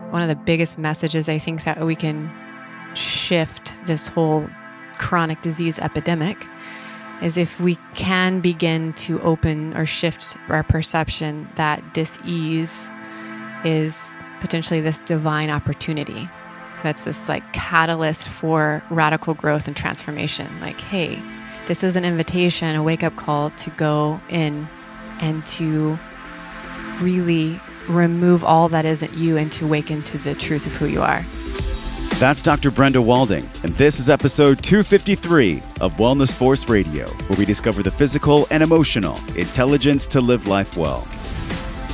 One of the biggest messages I think that we can shift this whole chronic disease epidemic is if we can begin to open or shift our perception that dis-ease is potentially this divine opportunity. That's this like catalyst for radical growth and transformation. Like, hey, this is an invitation, a wake-up call to go in and to really remove all that isn't you and to awaken to the truth of who you are. That's Dr. Brenda Walding, and this is episode 253 of Wellness Force Radio, where we discover the physical and emotional intelligence to live life well.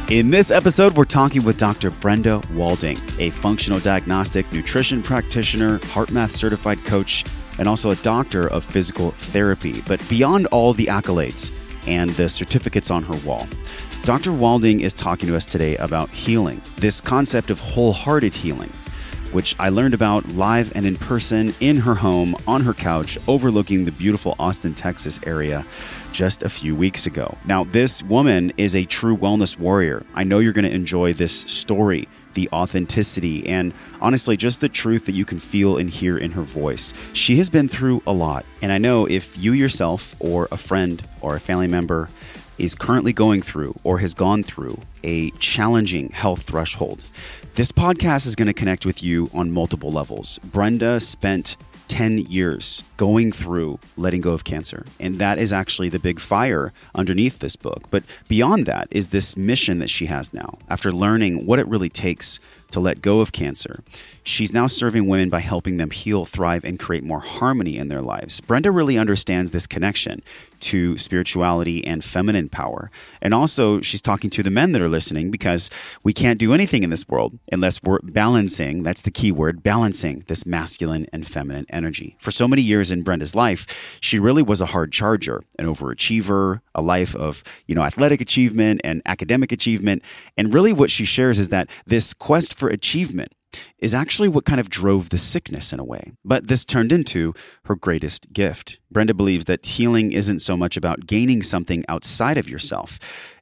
In this episode, we're talking with Dr. Brenda Walding, a functional diagnostic nutrition practitioner, HeartMath certified coach, and also a doctor of physical therapy. But beyond all the accolades and the certificates on her wall, Dr. Walding is talking to us today about healing, this concept of wholehearted healing, which I learned about live and in person in her home, on her couch, overlooking the beautiful Austin, Texas area just a few weeks ago. Now, this woman is a true wellness warrior. I know you're going to enjoy this story, the authenticity, and honestly, just the truth that you can feel and hear in her voice. She has been through a lot, and I know if you yourself or a friend or a family member is currently going through or has gone through a challenging health threshold, this podcast is going to connect with you on multiple levels. Brenda spent 10 years going through letting go of cancer. And that is actually the big fire underneath this book. But beyond that is this mission that she has now. After learning what it really takes to let go of cancer, she's now serving women by helping them heal, thrive, and create more harmony in their lives. Brenda really understands this connection to spirituality and feminine power. And also, she's talking to the men that are listening because we can't do anything in this world unless we're balancing, that's the key word, balancing this masculine and feminine energy. For so many years in Brenda's life, she really was a hard charger, an overachiever, a life of, athletic achievement and academic achievement. And really what she shares is that this quest for achievement is actually what kind of drove the sickness in a way. But this turned into her greatest gift. Brenda believes that healing isn't so much about gaining something outside of yourself.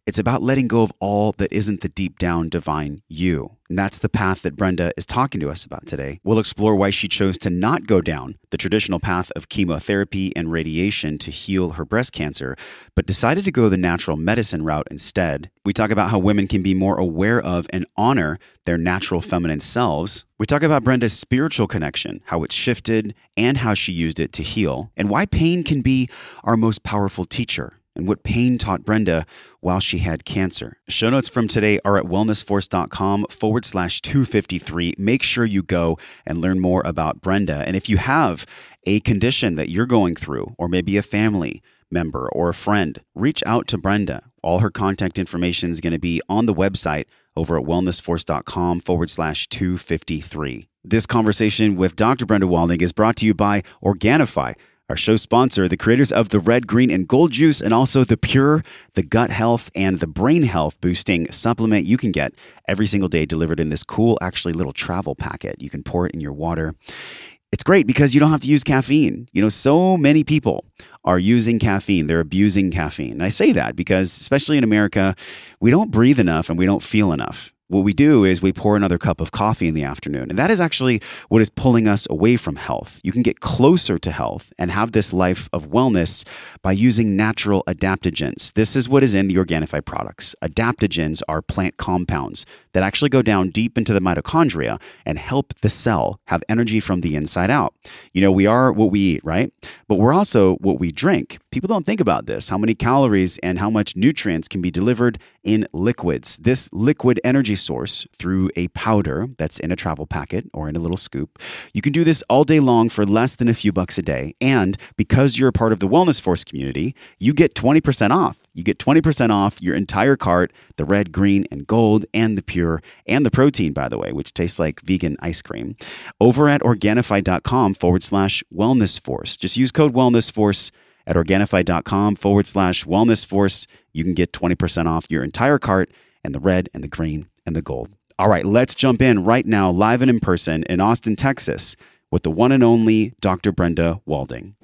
It's about letting go of all that isn't the deep down divine you. And that's the path that Brenda is talking to us about today. We'll explore why she chose to not go down the traditional path of chemotherapy and radiation to heal her breast cancer, but decided to go the natural medicine route instead. We talk about how women can be more aware of and honor their natural feminine selves. We talk about Brenda's spiritual connection, how it's shifted, and how she used it to heal, and why pain can be our most powerful teacher, and what pain taught Brenda while she had cancer. Show notes from today are at wellnessforce.com/253. Make sure you go and learn more about Brenda. And if you have a condition that you're going through, or maybe a family member or a friend, reach out to Brenda. All her contact information is going to be on the website over at wellnessforce.com/253. This conversation with Dr. Brenda Walding is brought to you by Organifi, our show sponsor, the creators of the red, green, and gold juice, and also the Pure, the gut health, and the brain health boosting supplement you can get every single day delivered in this cool, actually little travel packet. You can pour it in your water. It's great because you don't have to use caffeine. So many people are using caffeine. They're abusing caffeine. And I say that because, especially in America, we don't breathe enough and we don't feel enough. What we do is we pour another cup of coffee in the afternoon. And that is actually what is pulling us away from health. You can get closer to health and have this life of wellness by using natural adaptogens. This is what is in the Organifi products. Adaptogens are plant compounds that actually go down deep into the mitochondria and help the cell have energy from the inside out. We are what we eat, right? But we're also what we drink. People don't think about this, how many calories and how much nutrients can be delivered in liquids. This liquid energy source through a powder that's in a travel packet or in a little scoop. You can do this all day long for less than a few bucks a day. And because you're a part of the Wellness Force community, you get 20% off. You get 20% off your entire cart, the red, green, and gold, and the pure, and the protein, by the way, which tastes like vegan ice cream, over at Organifi.com/wellnessforce. Just use code wellnessforce at Organifi.com/wellnessforce. You can get 20% off your entire cart and the red and the green and the gold. All right, let's jump in right now, live and in person in Austin, Texas, with the one and only Dr. Brenda Walding.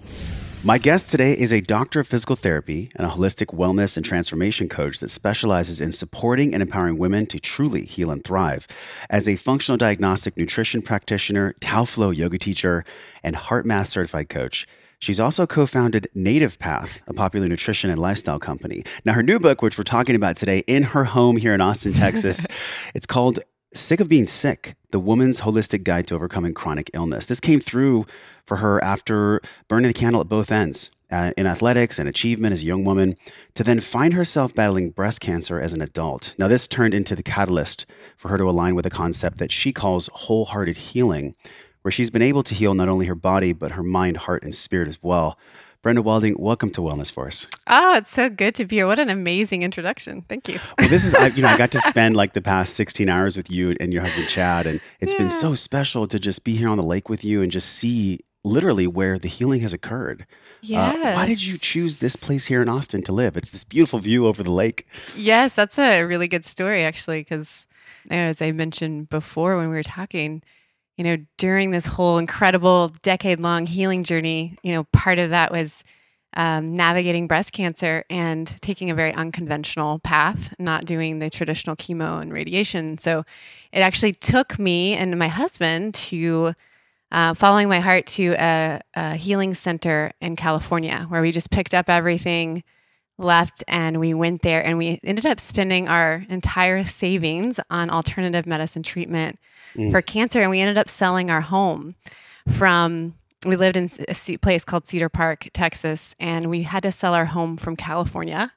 My guest today is a doctor of physical therapy and a holistic wellness and transformation coach that specializes in supporting and empowering women to truly heal and thrive. As a functional diagnostic nutrition practitioner, Tao Flow yoga teacher, and HeartMath certified coach, she's also co-founded Native Path, a popular nutrition and lifestyle company. Now, her new book, which we're talking about today in her home here in Austin, Texas, it's called Sick of Being Sick, The Woman's Holistic Guide to Overcoming Chronic Illness. This came through for her after burning the candle at both ends in athletics and achievement as a young woman, to then find herself battling breast cancer as an adult. Now, this turned into the catalyst for her to align with a concept that she calls wholehearted healing, where she's been able to heal not only her body, but her mind, heart, and spirit as well. Brenda Walding, welcome to Wellness Force. Oh, it's so good to be here. What an amazing introduction. Thank you. Well, this is, I got to spend like the past 16 hours with you and your husband, Chad, and it's been so special to just be here on the lake with you and just see literally where the healing has occurred. Yes. Why did you choose this place here in Austin to live? It's this beautiful view over the lake. Yes, that's a really good story, actually, because as I mentioned before when we were talking, during this whole incredible decade-long healing journey, part of that was navigating breast cancer and taking a very unconventional path, not doing the traditional chemo and radiation. So it actually took me and my husband to following my heart to a healing center in California, where we just picked up everything, left, and we went there, and we ended up spending our entire savings on alternative medicine treatment for cancer. And we ended up selling our home we lived in a place called Cedar Park, Texas, and we had to sell our home from California.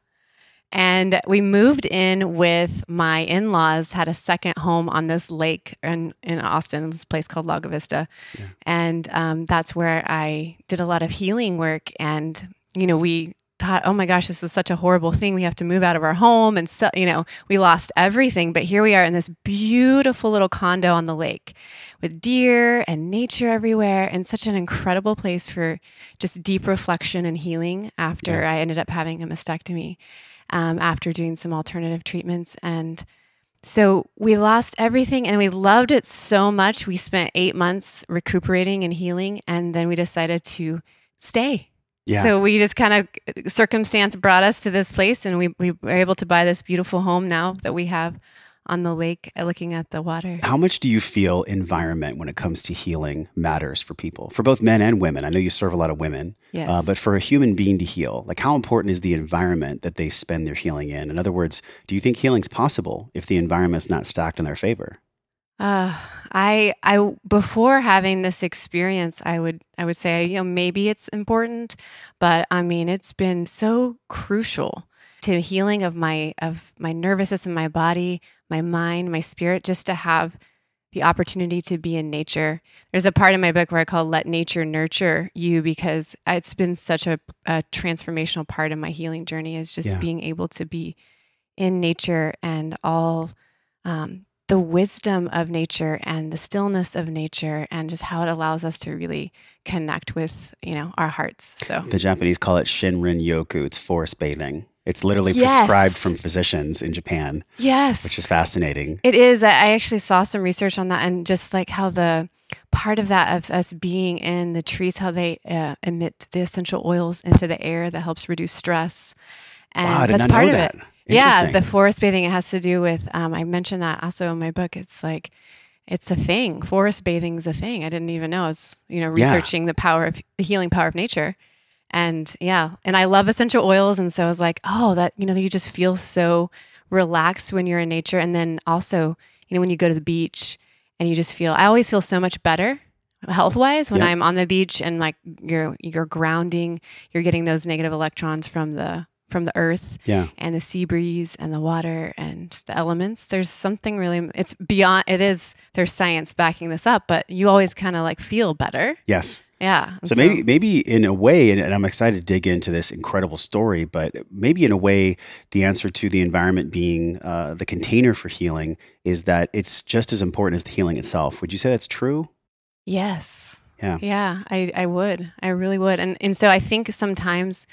And we moved in with my in-laws, had a second home on this lake in Austin, this place called Lago Vista. Yeah. And that's where I did a lot of healing work. And, we thought, oh my gosh, this is such a horrible thing. We have to move out of our home. And, so, we lost everything. But here we are in this beautiful little condo on the lake with deer and nature everywhere, and such an incredible place for just deep reflection and healing after I ended up having a mastectomy. After doing some alternative treatments. And so we lost everything, and we loved it so much. We spent 8 months recuperating and healing, and then we decided to stay. Yeah. So we just kind of, circumstance brought us to this place, and we were able to buy this beautiful home now that we have on the lake looking at the water. How much do you feel environment when it comes to healing matters for people, for both men and women? I know you serve a lot of women, yes. But for a human being to heal, like how important is the environment that they spend their healing in? In other words, do you think healing's possible if the environment's not stacked in their favor? I before having this experience, I would say, maybe it's important, but I mean, it's been so crucial to healing of my nervous system, my body, my mind, my spirit, just to have the opportunity to be in nature. There's a part in my book where I call Let Nature Nurture You, because it's been such a transformational part of my healing journey, is just being able to be in nature and all the wisdom of nature and the stillness of nature, and just how it allows us to really connect with, our hearts. So the Japanese call it Shinrin Yoku. It's forest bathing. It's literally prescribed from physicians in Japan. Yes. Which is fascinating. It is. I actually saw some research on that, and just like how the part of that of us being in the trees, how they emit the essential oils into the air that helps reduce stress. And wow, I did that's not part know of that. it. Yeah, the forest bathing, it has to do with, I mentioned that also in my book. It's like, it's a thing. Forest bathing is a thing. I didn't even know. I was, researching the healing power of nature. And and I love essential oils. And so I was like, oh, that, you just feel so relaxed when you're in nature. And then also, when you go to the beach and you just feel, I always feel so much better health-wise when I'm on the beach, and like you're grounding, you're getting those negative electrons from the earth and the sea breeze and the water and the elements. There's something really, it's beyond, there's science backing this up, but you always kind of like feel better. Yes. Yeah. So maybe in a way, and I'm excited to dig into this incredible story, but maybe in a way, the answer to the environment being the container for healing is that it's just as important as the healing itself. Would you say that's true? Yes. Yeah. Yeah, I would. I really would. And so I think sometimes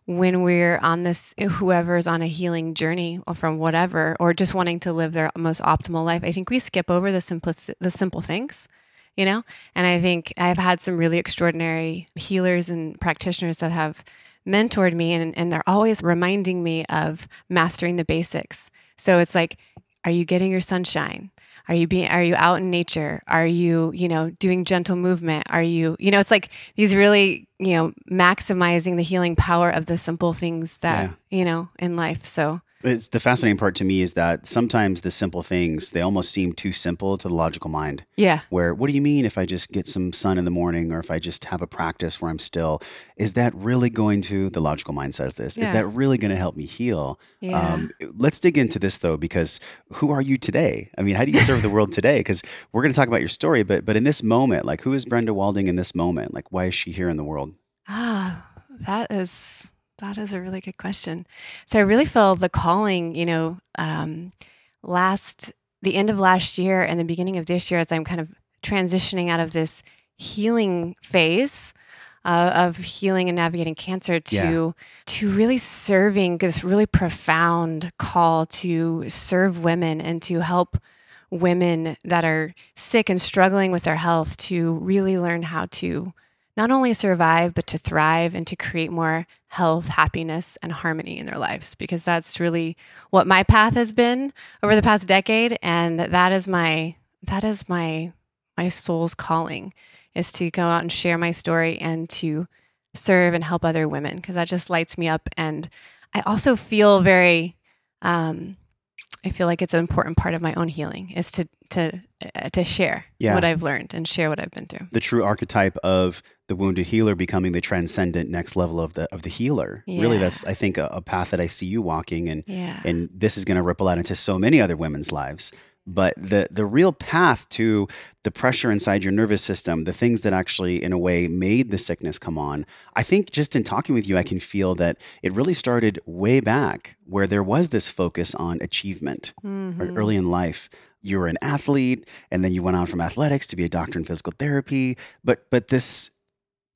when we're on this, whoever's on a healing journey or from whatever, or just wanting to live their most optimal life, I think we skip over the simple things. And I think I've had some really extraordinary healers and practitioners that have mentored me, and they're always reminding me of mastering the basics. So it's like, are you getting your sunshine? Are you out in nature? Are you, doing gentle movement? Are you, it's like these really, maximizing the healing power of the simple things that, in life. So it's the fascinating part to me is that sometimes the simple things, they almost seem too simple to the logical mind. Yeah. Where, what do you mean if I just get some sun in the morning, or if I just have a practice where I'm still, is that really going to, the logical mind says this, is that really going to help me heal? Yeah. Let's dig into this though, because who are you today? I mean, how do you serve the world today? Because we're going to talk about your story, but in this moment, like, who is Brenda Walding in this moment? Like, why is she here in the world? That is a really good question. So I really feel the calling, the end of last year and the beginning of this year, as I'm kind of transitioning out of this healing phase of healing and navigating cancer to really serving, this really profound call to serve women and to help women that are sick and struggling with their health to really learn how to not only survive, but to thrive and to create more health, happiness, and harmony in their lives. Because that's really what my path has been over the past decade. And that is my soul's calling, is to go out and share my story and to serve and help other women, because that just lights me up. And I also feel I feel like it's an important part of my own healing, is to share what I've learned and share what I've been through. The true archetype of the wounded healer becoming the transcendent next level of the healer. Yeah. Really, that's, I think, a path that I see you walking, and this is going to ripple out into so many other women's lives. But the real path to the pressure inside your nervous system, the things that actually, in a way, made the sickness come on, I think just in talking with you, I can feel that it really started way back, where there was this focus on achievement early in life. You were an athlete, and then you went on from athletics to be a doctor in physical therapy. But the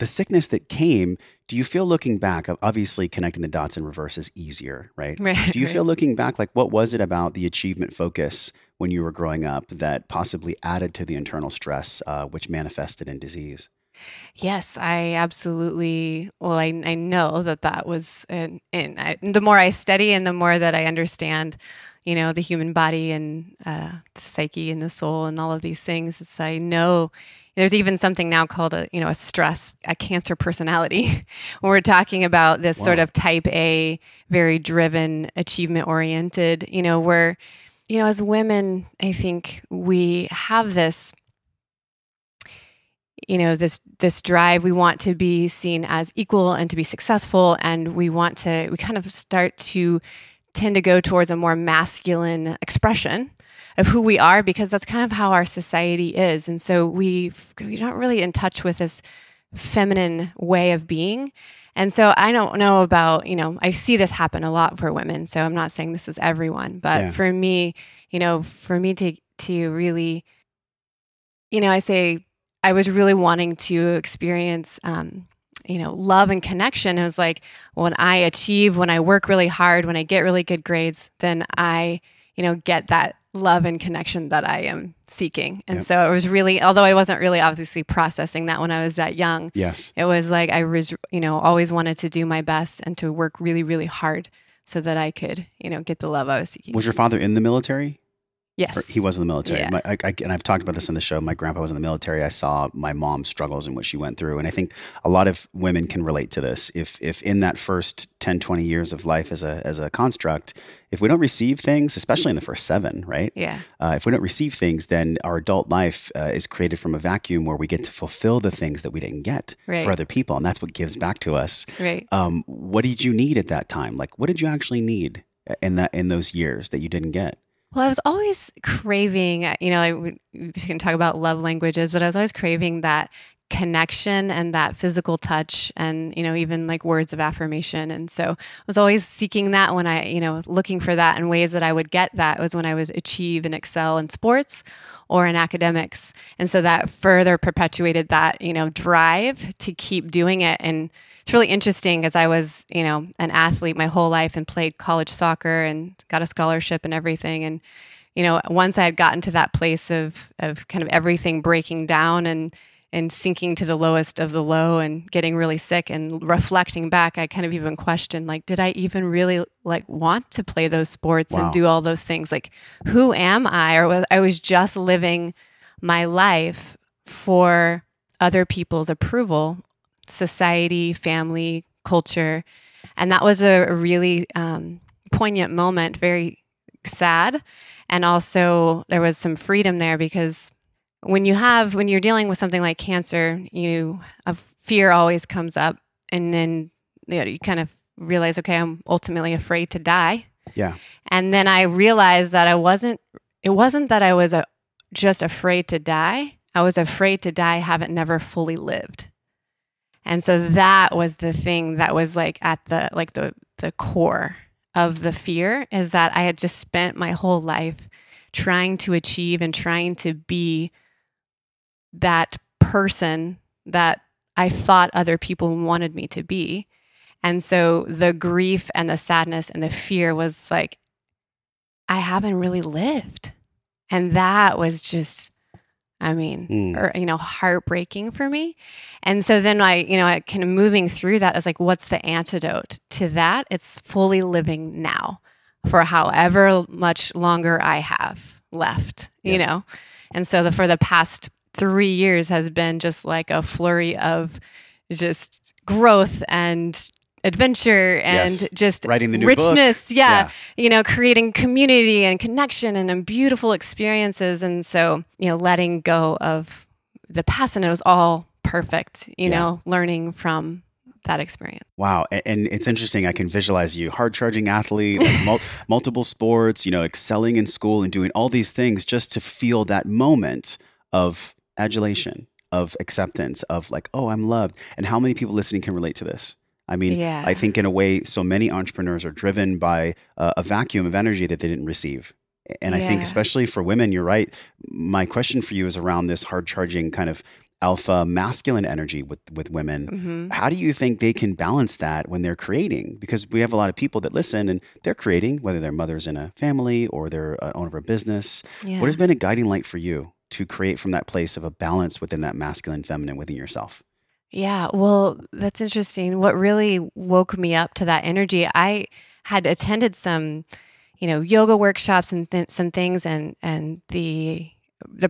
sickness that came, do you feel, looking back, obviously connecting the dots in reverse is easier, right? Do you feel, looking back, like, what was it about the achievement focus when you were growing up that possibly added to the internal stress, which manifested in disease? Yes, I absolutely. Well, I know that was, the more I study and the more that I understand, the human body and the psyche and the soul and all of these things, I know there's even something now called a cancer personality. When we're talking about this sort of type A, very driven, achievement oriented, where, as women, I think we have this, this drive. We want to be seen as equal and to be successful. And we kind of start to tend to go towards a more masculine expression of who we are, because that's kind of how our society is. And so we're not really in touch with this feminine way of being. And so I don't know about, I see this happen a lot for women. So I'm not saying this is everyone, but for me, to really, I say I was really wanting to experience, love and connection. It was like, when I achieve, when I work really hard, when I get really good grades, then I, get that love and connection that I am seeking. And so it was really, although I wasn't really obviously processing that when I was that young, it was like I was, always wanted to do my best and to work really, really hard so that I could, get the love I was seeking. Was your father in the military? Yes. Or he was in the military. Yeah. And I've talked about this on the show. My grandpa was in the military. I saw my mom's struggles and what she went through. And I think a lot of women can relate to this. If in that first 10, 20 years of life as a construct, if we don't receive things, especially in the first 7, right? Yeah. If we don't receive things, then our adult life is created from a vacuum where we get to fulfill the things that we didn't get for other people. And that's what gives back to us. Right. What did you need at that time? Like, what did you actually need in those years that you didn't get? Well, I was always craving, we can talk about love languages, but I was always craving that connection and that physical touch and, even like words of affirmation. And so I was always seeking that when I, looking for that, and ways that I would get that was when I would achieve and excel in sports or in academics. And so that further perpetuated that, drive to keep doing it. And it's really interesting, because I was, an athlete my whole life and played college soccer and got a scholarship and everything. And once I had gotten to that place of kind of everything breaking down and sinking to the lowest of the low and getting really sick and reflecting back, I kind of even questioned, like, did I even really want to play those sports and do all those things? Like, who am I? Or I was just living my life for other people's approval, society, family, culture. And that was a really poignant moment, very sad. And also there was some freedom there, because when you're dealing with something like cancer, a fear always comes up, and then you kind of realize, okay, I'm ultimately afraid to die. Yeah. And then I realized that it wasn't that I was just afraid to die. I was afraid to die, haven't never fully lived. And so that was the thing that was at the core of the fear, is that I had just spent my whole life trying to achieve and trying to be that person that I thought other people wanted me to be. And so the grief and the sadness and the fear was like, I haven't really lived. And that was just, heartbreaking for me. And so then I kind of moving through that, as what's the antidote to that? It's fully living now for however much longer I have left, And so for the past 3 years has been just like a flurry of just growth and adventure and just writing the new richness. book. Yeah. Creating community and connection and beautiful experiences. And so, letting go of the past, and it was all perfect, learning from that experience. Wow. And it's interesting. I can visualize you, hard charging athlete, multiple sports, excelling in school and doing all these things just to feel that moment of adulation, of acceptance, of oh, I'm loved. And how many people listening can relate to this? I think in a way, so many entrepreneurs are driven by a vacuum of energy that they didn't receive. And I think especially for women, you're right. My question for you is around this hard charging kind of alpha masculine energy with women. Mm-hmm. How do you think they can balance that when they're creating? Because we have a lot of people that listen and they're creating, whether they're mothers in a family or they're an owner of a business. Yeah. What has been a guiding light for you to create from that place of a balance within that masculine, feminine within yourself? Yeah, well, that's interesting. What really woke me up to that energy, I had attended some, yoga workshops and some things, and the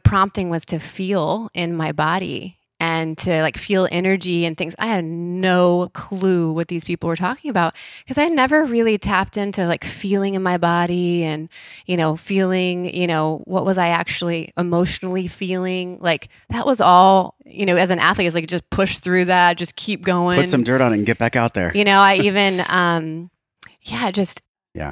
prompting was to feel in my body and to feel energy and things. I had no clue what these people were talking about, because I never really tapped into feeling in my body and, feeling, what was I actually emotionally feeling? That was all, as an athlete, it's just push through that, just keep going. Put some dirt on it and get back out there. I even,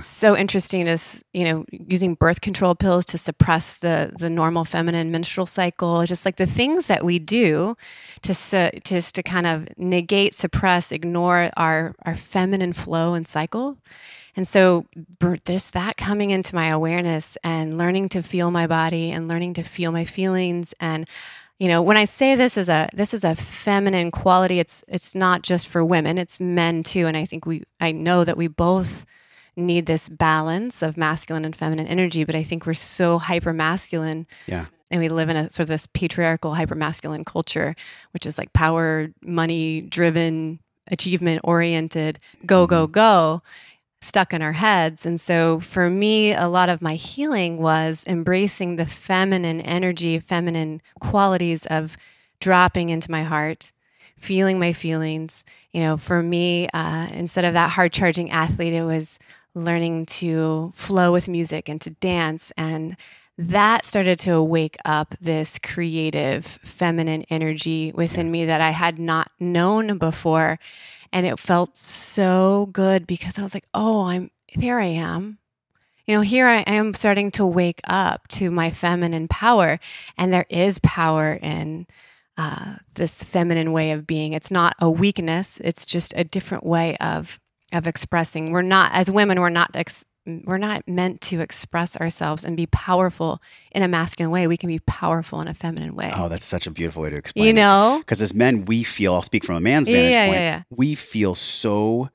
so interesting is, using birth control pills to suppress the normal feminine menstrual cycle. Just the things that we do to kind of negate, suppress, ignore our feminine flow and cycle. And so just that coming into my awareness and learning to feel my body and learning to feel my feelings. And, when I say this is a feminine quality, it's not just for women, it's men too. And I know that we both need this balance of masculine and feminine energy, but I think we're so hyper masculine. Yeah. And we live in a sort of this patriarchal hyper masculine culture, which is power, money driven, achievement oriented, go, stuck in our heads. And so for me, a lot of my healing was embracing the feminine energy, feminine qualities of dropping into my heart, feeling my feelings. For me, instead of that hard charging athlete, it was learning to flow with music and to dance. And that started to wake up this creative feminine energy within me that I had not known before. And it felt so good, because I was like, oh, there I am. Here I am starting to wake up to my feminine power. And there is power in this feminine way of being. It's not a weakness. It's just a different way of expressing. We're not, as women, we're not meant to express ourselves and be powerful in a masculine way. We can be powerful in a feminine way. Oh, that's such a beautiful way to explain it. Because as men, we feel, I'll speak from a man's vantage point, we feel so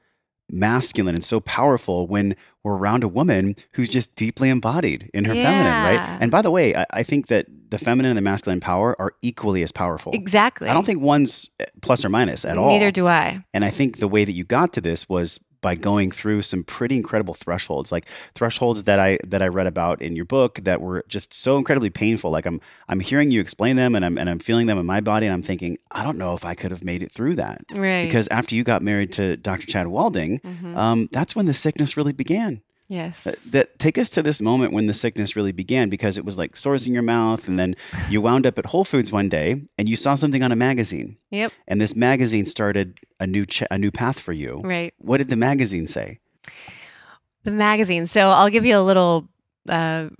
masculine and so powerful when we're around a woman who's just deeply embodied in her feminine, right? And by the way, I think that the feminine and the masculine power are equally as powerful. Exactly. I don't think one's plus or minus at all. Neither do I. And I think the way that you got to this was by going through some pretty incredible thresholds, like thresholds that I read about in your book that were just so incredibly painful. Like I'm hearing you explain them, and I'm feeling them in my body, and I'm thinking, I don't know if I could have made it through that. Right. Because after you got married to Dr. Chad Walding, that's when the sickness really began. Yes. Take us to this moment when the sickness really began, because it was like sores in your mouth, and then you wound up at Whole Foods one day and you saw something on a magazine. Yep. And this magazine started a new path for you. Right. What did the magazine say? The magazine. So I'll give you a little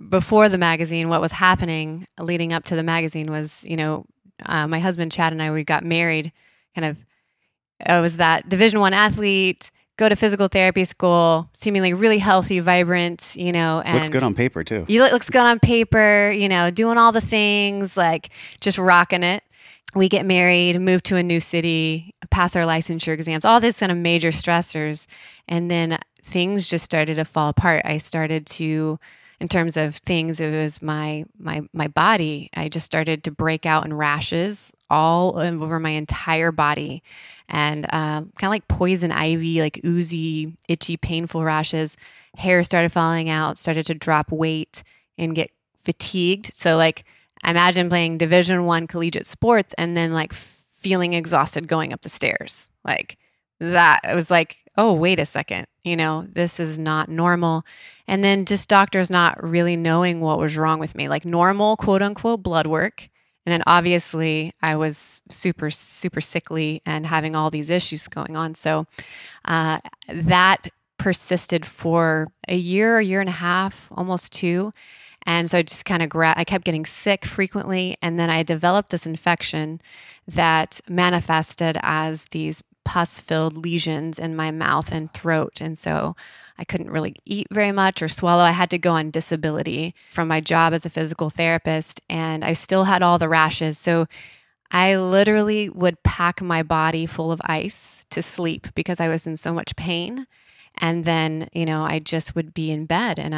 before the magazine. What was happening leading up to the magazine was, my husband Chad and I, we got married. Kind of, I was that Division I athlete. Go to physical therapy school, seemingly really healthy, vibrant, and looks good on paper too. Looks good on paper, doing all the things, like just rocking it. We get married, move to a new city, pass our licensure exams, all this kind of major stressors. And then things just started to fall apart. I started to, in terms of things, it was my body. I just started to break out in rashes all over my entire body, and kind of like poison ivy, like oozy, itchy, painful rashes. Hair started falling out, started to drop weight and get fatigued. So like imagine playing Division I collegiate sports and then like feeling exhausted going up the stairs. Like that, it was like, oh, wait a second, this is not normal. And then just doctors not really knowing what was wrong with me, like normal, quote unquote, blood work. And then obviously I was super, super sickly and having all these issues going on. So that persisted for a year and a half, almost 2. And so I just kind of I kept getting sick frequently. And then I developed this infection that manifested as these pus-filled lesions in my mouth and throat. And so I couldn't really eat very much or swallow. I had to go on disability from my job as a physical therapist, and I still had all the rashes. So I literally would pack my body full of ice to sleep because I was in so much pain. And then, I just would be in bed, and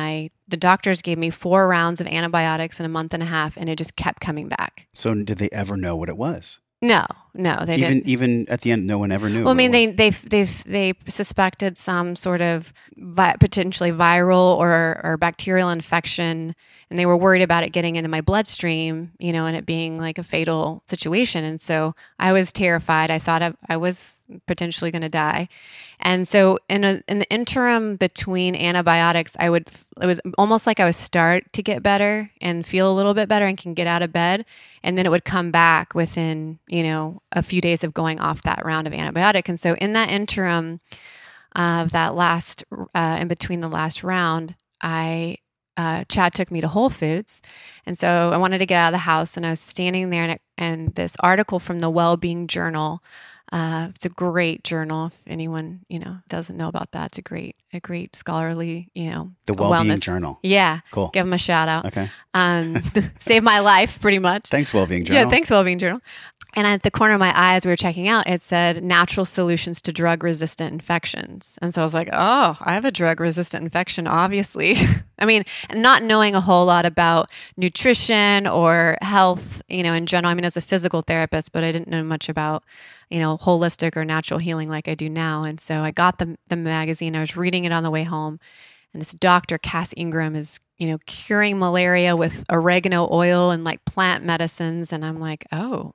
the doctors gave me 4 rounds of antibiotics in a month and a half, and it just kept coming back. So did they ever know what it was? No, they didn't. Even at the end, no one ever knew. Well, I mean, they suspected some sort of potentially viral or bacterial infection, and they were worried about it getting into my bloodstream, and it being like a fatal situation. And so I was terrified. I thought I was potentially going to die. And so in the interim between antibiotics, it was almost like I would start to get better and feel a little bit better and can get out of bed. And then it would come back within, a few days of going off that round of antibiotic. And so in that interim of that last, in between the last round, Chad took me to Whole Foods. And so I wanted to get out of the house, and I was standing there, and this article from the Wellbeing Journal, it's a great journal. If anyone, doesn't know about that, it's a great scholarly, the Wellbeing Journal. Yeah. Cool. Give them a shout out. Okay. Saved my life pretty much. Thanks, Wellbeing Journal. Yeah. Thanks, Wellbeing Journal. And at the corner of my eye, as we were checking out, it said natural solutions to drug-resistant infections. And so I was like, oh, I have a drug-resistant infection, obviously. I mean, not knowing a whole lot about nutrition or health, in general. I mean, as a physical therapist, but I didn't know much about, holistic or natural healing like I do now. And so I got the magazine. I was reading it on the way home. And this Dr. Cass Ingram is, curing malaria with oregano oil and like plant medicines. And I'm like, oh.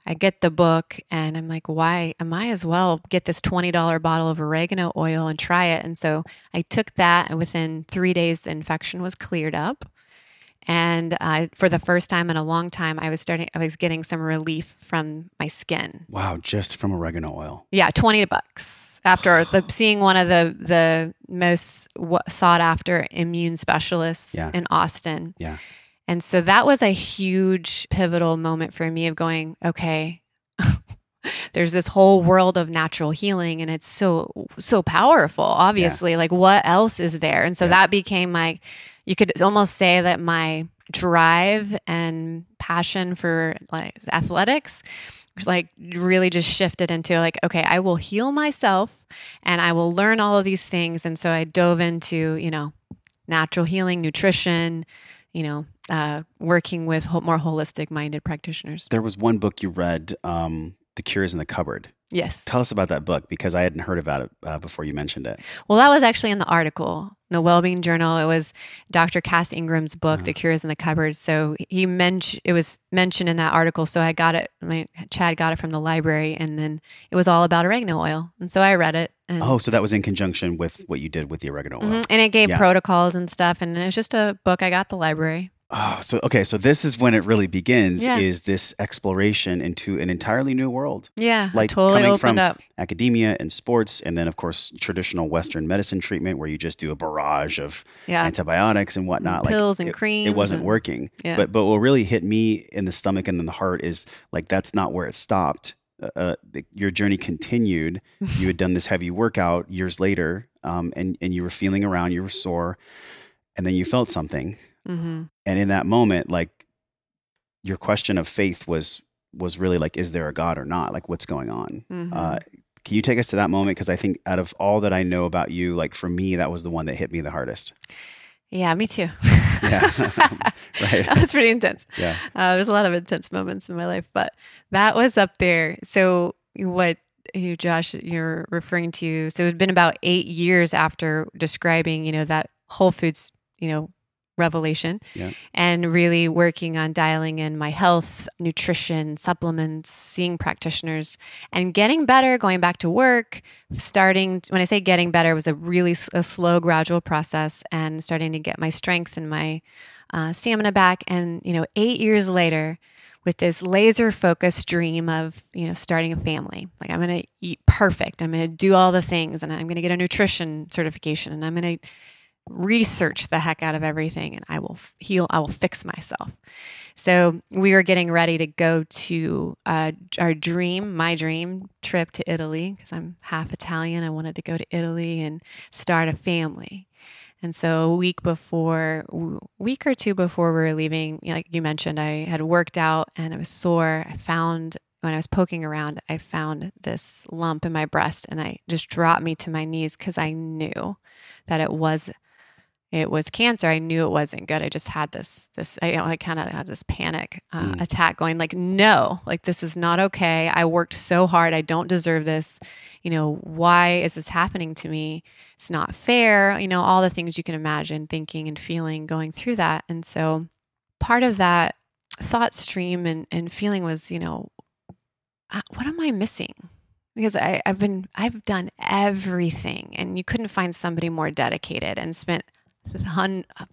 I get the book, and I'm like, why? I might as well get this $20 bottle of oregano oil and try it. And so I took that, and within 3 days, the infection was cleared up. And for the first time in a long time, I was getting some relief from my skin. Wow, just from oregano oil. Yeah, $20 after seeing one of the most sought after immune specialists in Austin. Yeah. And so that was a huge pivotal moment for me of going, okay, there's this whole world of natural healing, and it's so powerful, obviously. Like, what else is there? And so that became you could almost say that my drive and passion for like athletics was like really just shifted into like, okay, I will heal myself and I will learn all of these things. And so I dove into, natural healing, nutrition, working with more holistic minded practitioners. There was one book you read, The Cure is in the Cupboard. Yes. Tell us about that book, because I hadn't heard about it before you mentioned it. Well, that was actually in the article, in the Wellbeing Journal. It was Dr. Cass Ingram's book, The Cure is in the Cupboard. So it was mentioned in that article. So I got it, Chad got it from the library, and then it was all about oregano oil. And so I read it. So that was in conjunction with what you did with the oregano oil. And it gave protocols and stuff. And it was just a book I got at the library. Oh, so this is when it really begins, is this exploration into an entirely new world. Yeah, like totally coming opened from up. Academia and sports, and then, of course, traditional Western medicine treatment where you just do a barrage of antibiotics and whatnot. Pills and creams. It wasn't working. Yeah. But what really hit me in the stomach and in the heart is, like, that's not where it stopped. Your journey continued. You had done this heavy workout years later, and you were feeling around, you were sore, and then you felt something. Mm-hmm. And in that moment, like, your question of faith was really like, is there a God or not? Like, what's going on? Mm-hmm. Can you take us to that moment? Because I think out of all that I know about you, like, for me, that was the one that hit me the hardest. Yeah, me too. Yeah. Right. That was pretty intense. Yeah. There's a lot of intense moments in my life, but that was up there. So what Josh, you're referring to, so it's been about 8 years after describing, that Whole Foods, revelation, and really working on dialing in my health, nutrition, supplements, seeing practitioners, and getting better, going back to work, when I say getting better, it was a slow, gradual process, and starting to get my strength and my stamina back. And, 8 years later, with this laser focused dream of, starting a family, like, I'm going to eat perfect. I'm going to do all the things, and I'm going to get a nutrition certification, and I'm going to research the heck out of everything, and I will heal. I will fix myself. So we were getting ready to go to my dream trip to Italy, because I'm half Italian. I wanted to go to Italy and start a family. And so a week or two before we were leaving, like you mentioned, I had worked out and I was sore. When I was poking around, I found this lump in my breast, and I just dropped me to my knees, because I knew that it was cancer. I knew it wasn't good. I just had I kind of had this panic attack going, like, no, like, this is not okay. I worked so hard. I don't deserve this. Why is this happening to me? It's not fair. All the things you can imagine thinking and feeling going through that. And so part of that thought stream and feeling was, what am I missing? Because I've done everything, and you couldn't find somebody more dedicated and spent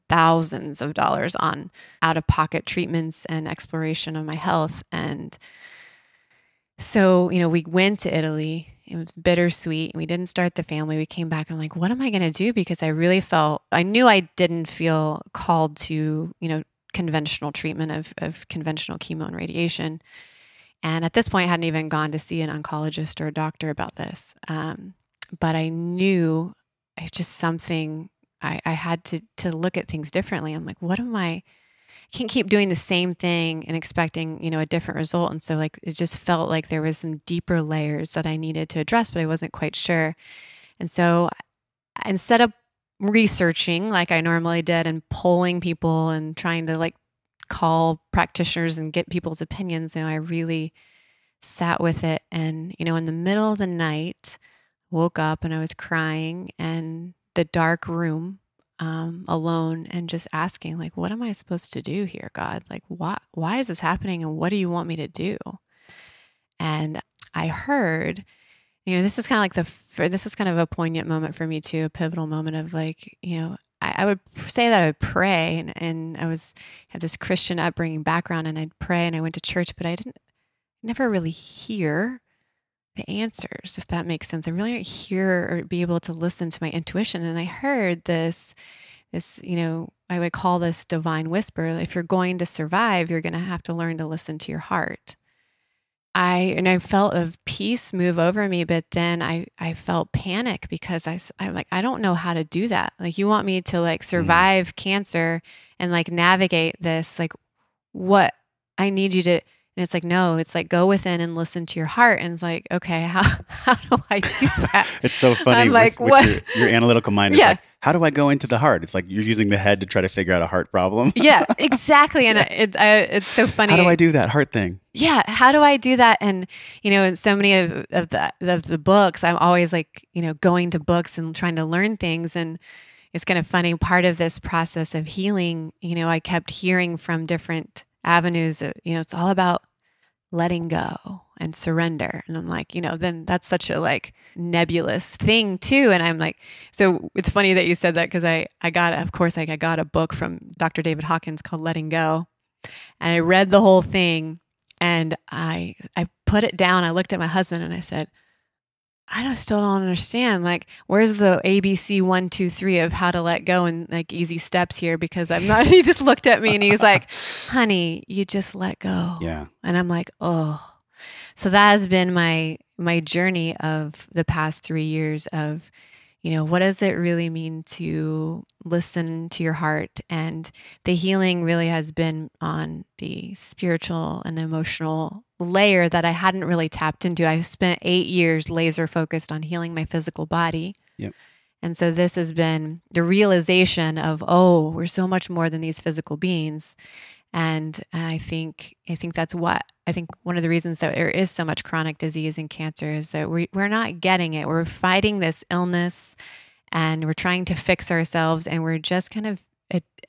thousands of dollars on out-of-pocket treatments and exploration of my health. And so, we went to Italy. It was bittersweet. We didn't start the family. We came back and I'm like, what am I going to do? Because I knew I didn't feel called to, conventional treatment of conventional chemo and radiation. And at this point, I hadn't even gone to see an oncologist or a doctor about this. But I knew it's just something I had to look at things differently. I'm like, I can't keep doing the same thing and expecting, a different result. And so, like, it just felt like there was some deeper layers that I needed to address, but I wasn't quite sure. And so instead of researching like I normally did and polling people and trying to, like, call practitioners and get people's opinions, I really sat with it. And, in the middle of the night, woke up and I was crying in the dark room, alone, and just asking, like, what am I supposed to do here, God? Like, why is this happening? And what do you want me to do? And I heard, this is kind of a poignant moment for me too, a pivotal moment of, like, I would say that I would pray, and I had this Christian upbringing background, and I'd pray and I went to church, but I never really hear the answers, if that makes sense. I really didn't hear or be able to listen to my intuition. And I heard this, I would call this divine whisper. If you're going to survive, you're going to have to learn to listen to your heart. I felt a peace move over me, but then I felt panic because I'm like, I don't know how to do that. Like, you want me to like survive cancer and like navigate this, like what I need you to, and it's like, no, it's like, go within and listen to your heart. And it's like, okay, how do I do that? It's so funny. I'm like, with what? Your analytical mind is like, how do I go into the heart? It's like you're using the head to try to figure out a heart problem. Yeah, exactly. And it's so funny. How do I do that heart thing? Yeah, how do I do that? And in so many of the books, I'm always like, going to books and trying to learn things. And it's kind of funny. Part of this process of healing, I kept hearing from different avenues. It's all about letting go and surrender. And I'm like, then that's such a like nebulous thing too. And I'm like, so it's funny that you said that, because I got a book from Dr. David Hawkins called Letting Go. And I read the whole thing and I put it down. I looked at my husband and I said, I still don't understand. Like, where's the ABC 1, 2, 3 of how to let go and like easy steps here? Because I'm not, he just looked at me and he was like, honey, you just let go. Yeah. And I'm like, oh. So that has been my journey of the past 3 years of, what does it really mean to listen to your heart? And the healing really has been on the spiritual and the emotional layer that I hadn't really tapped into. I've spent 8 years laser focused on healing my physical body. Yep. And so this has been the realization of, oh, we're so much more than these physical beings. And I think that's what I think one of the reasons that there is so much chronic disease and cancer is that we're not getting it. We're fighting this illness and we're trying to fix ourselves, and we're just kind of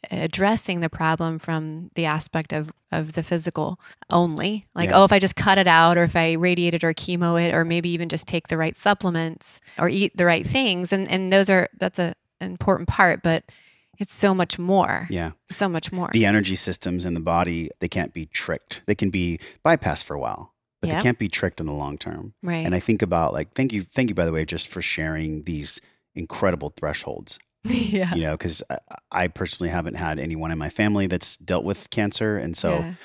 addressing the problem from the aspect of the physical only. Like, if I just cut it out, or if I radiate it or chemo it, or maybe even just take the right supplements or eat the right things. And that's an important part, but it's so much more. Yeah. So much more. The energy systems in the body, they can't be tricked. They can be bypassed for a while, but they can't be tricked in the long term. Right. And I think about like, thank you, by the way, just for sharing these incredible thresholds. Yeah. Because I personally haven't had anyone in my family that's dealt with cancer. And so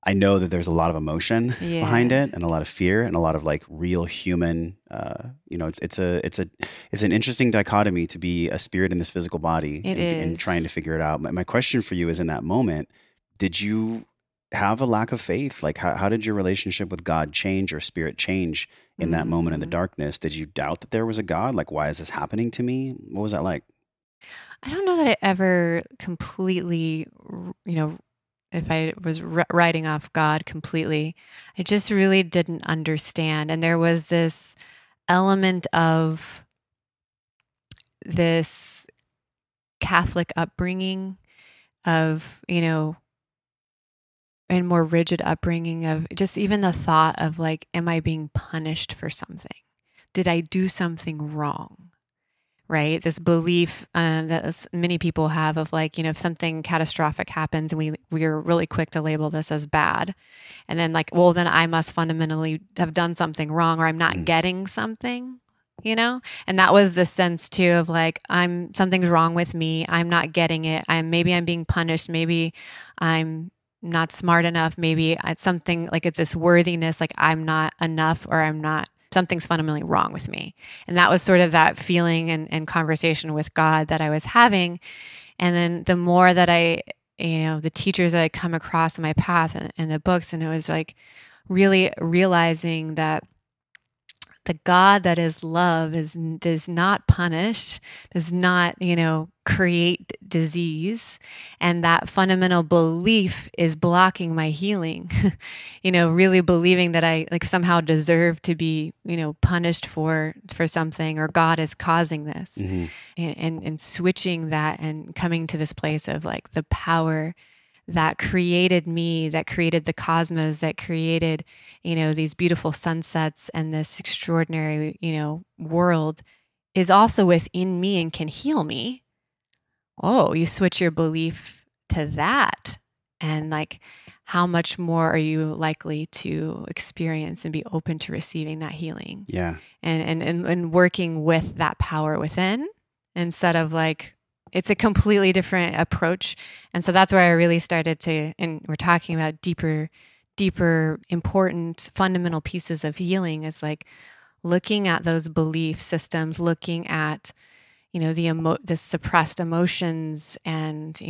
I know that there's a lot of emotion behind it, and a lot of fear, and a lot of like real human, it's an interesting dichotomy to be a spirit in this physical body and trying to figure it out. My question for you is, in that moment, did you have a lack of faith? Like how did your relationship with God change, or spirit change in that moment in the darkness? Did you doubt that there was a God? Like, why is this happening to me? What was that like? I don't know that I ever completely, if I was writing off God completely, I just really didn't understand. And there was this element of this Catholic upbringing of, and more rigid upbringing of just even the thought of like, am I being punished for something? Did I do something wrong? Right? This belief that many people have of like, if something catastrophic happens and we're really quick to label this as bad. And then like, well, then I must fundamentally have done something wrong, or I'm not getting something, And that was the sense too of like, something's wrong with me. I'm not getting it. Maybe I'm being punished. Maybe I'm not smart enough. Maybe it's something like it's this worthiness, like I'm not enough, or something's fundamentally wrong with me. And that was sort of that feeling and conversation with God that I was having. And then the more that the teachers that I come across in my path and the books, and it was like really realizing that the God that is love does not punish, does not, create disease. And that fundamental belief is blocking my healing, really believing that I like somehow deserve to be, punished for something, or God is causing this. And switching that and coming to this place of like the power that created me, that created the cosmos, that created, these beautiful sunsets and this extraordinary, world is also within me and can heal me. Oh, you switch your belief to that. And like, how much more are you likely to experience and be open to receiving that healing? Yeah. And working with that power within, instead of like, it's a completely different approach. And so that's where I really started to, and we're talking about deeper deeper, important, fundamental pieces of healing is like looking at those belief systems, looking at, the suppressed emotions and,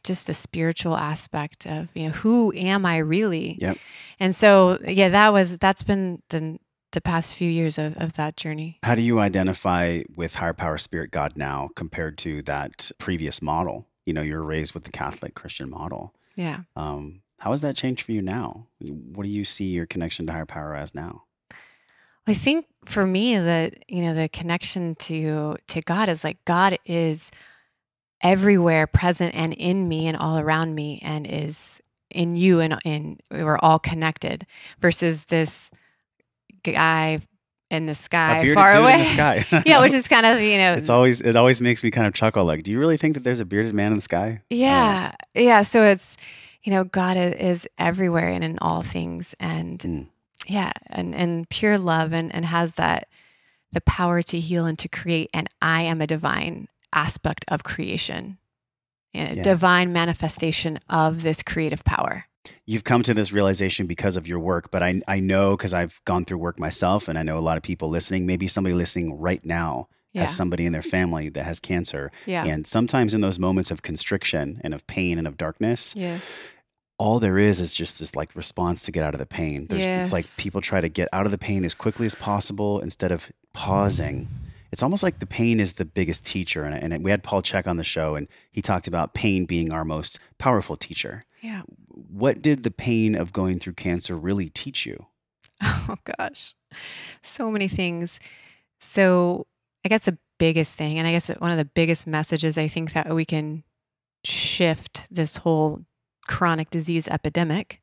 just the spiritual aspect of, who am I really? Yep. And so, yeah, that's been the past few years of that journey. How do you identify with higher power, spirit, God now compared to that previous model? You're raised with the Catholic Christian model. Yeah. How has that changed for you now? What do you see your connection to higher power as now? I think for me that, the connection to God is like God is everywhere present and in me and all around me and is in you and we're all connected versus this guy in the sky far away. In the sky. Yeah, which is kind of, it always makes me kind of chuckle. Like, do you really think that there's a bearded man in the sky? Yeah. Yeah. So it's, God is everywhere and in all things and yeah, and pure love and has the power to heal and to create. And I am a divine aspect of creation, divine manifestation of this creative power. You've come to this realization because of your work, but I know because I've gone through work myself, and I know a lot of people listening, maybe somebody listening right now has somebody in their family that has cancer. Yeah. And sometimes in those moments of constriction and of pain and of darkness, yes, all there is just this like response to get out of the pain. It's like people try to get out of the pain as quickly as possible instead of pausing. It's almost like the pain is the biggest teacher. And we had Paul Chek on the show, and he talked about pain being our most powerful teacher. Yeah. What did the pain of going through cancer really teach you? Oh, gosh. So many things. So I guess the biggest thing, and I guess one of the biggest messages I think that we can shift this whole chronic disease epidemic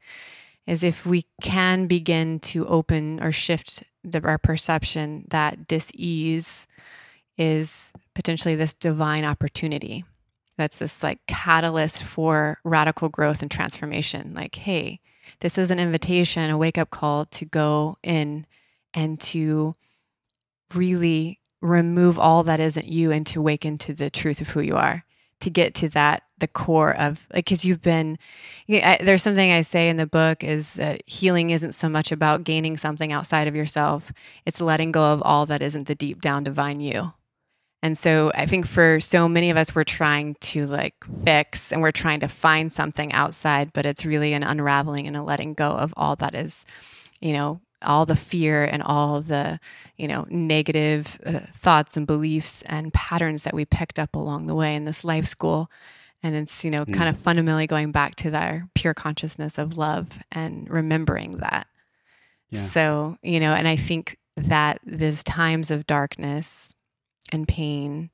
is if we can begin to open or shift our perception that dis-ease is potentially this divine opportunity. That's this like catalyst for radical growth and transformation. Like, hey, this is an invitation, a wake-up call to go in and to really remove all that isn't you and to wake into the truth of who you are, to get to the core of, like, because you've been, there's something I say in the book is that healing isn't so much about gaining something outside of yourself. It's letting go of all that isn't the deep down divine you. And so I think for so many of us, we're trying to like fix and we're trying to find something outside, but it's really an unraveling and a letting go of all that is, all the fear and all the, negative thoughts and beliefs and patterns that we picked up along the way in this life school. And it's, kind of fundamentally going back to that pure consciousness of love and remembering that. Yeah. So, and I think that these times of darkness and pain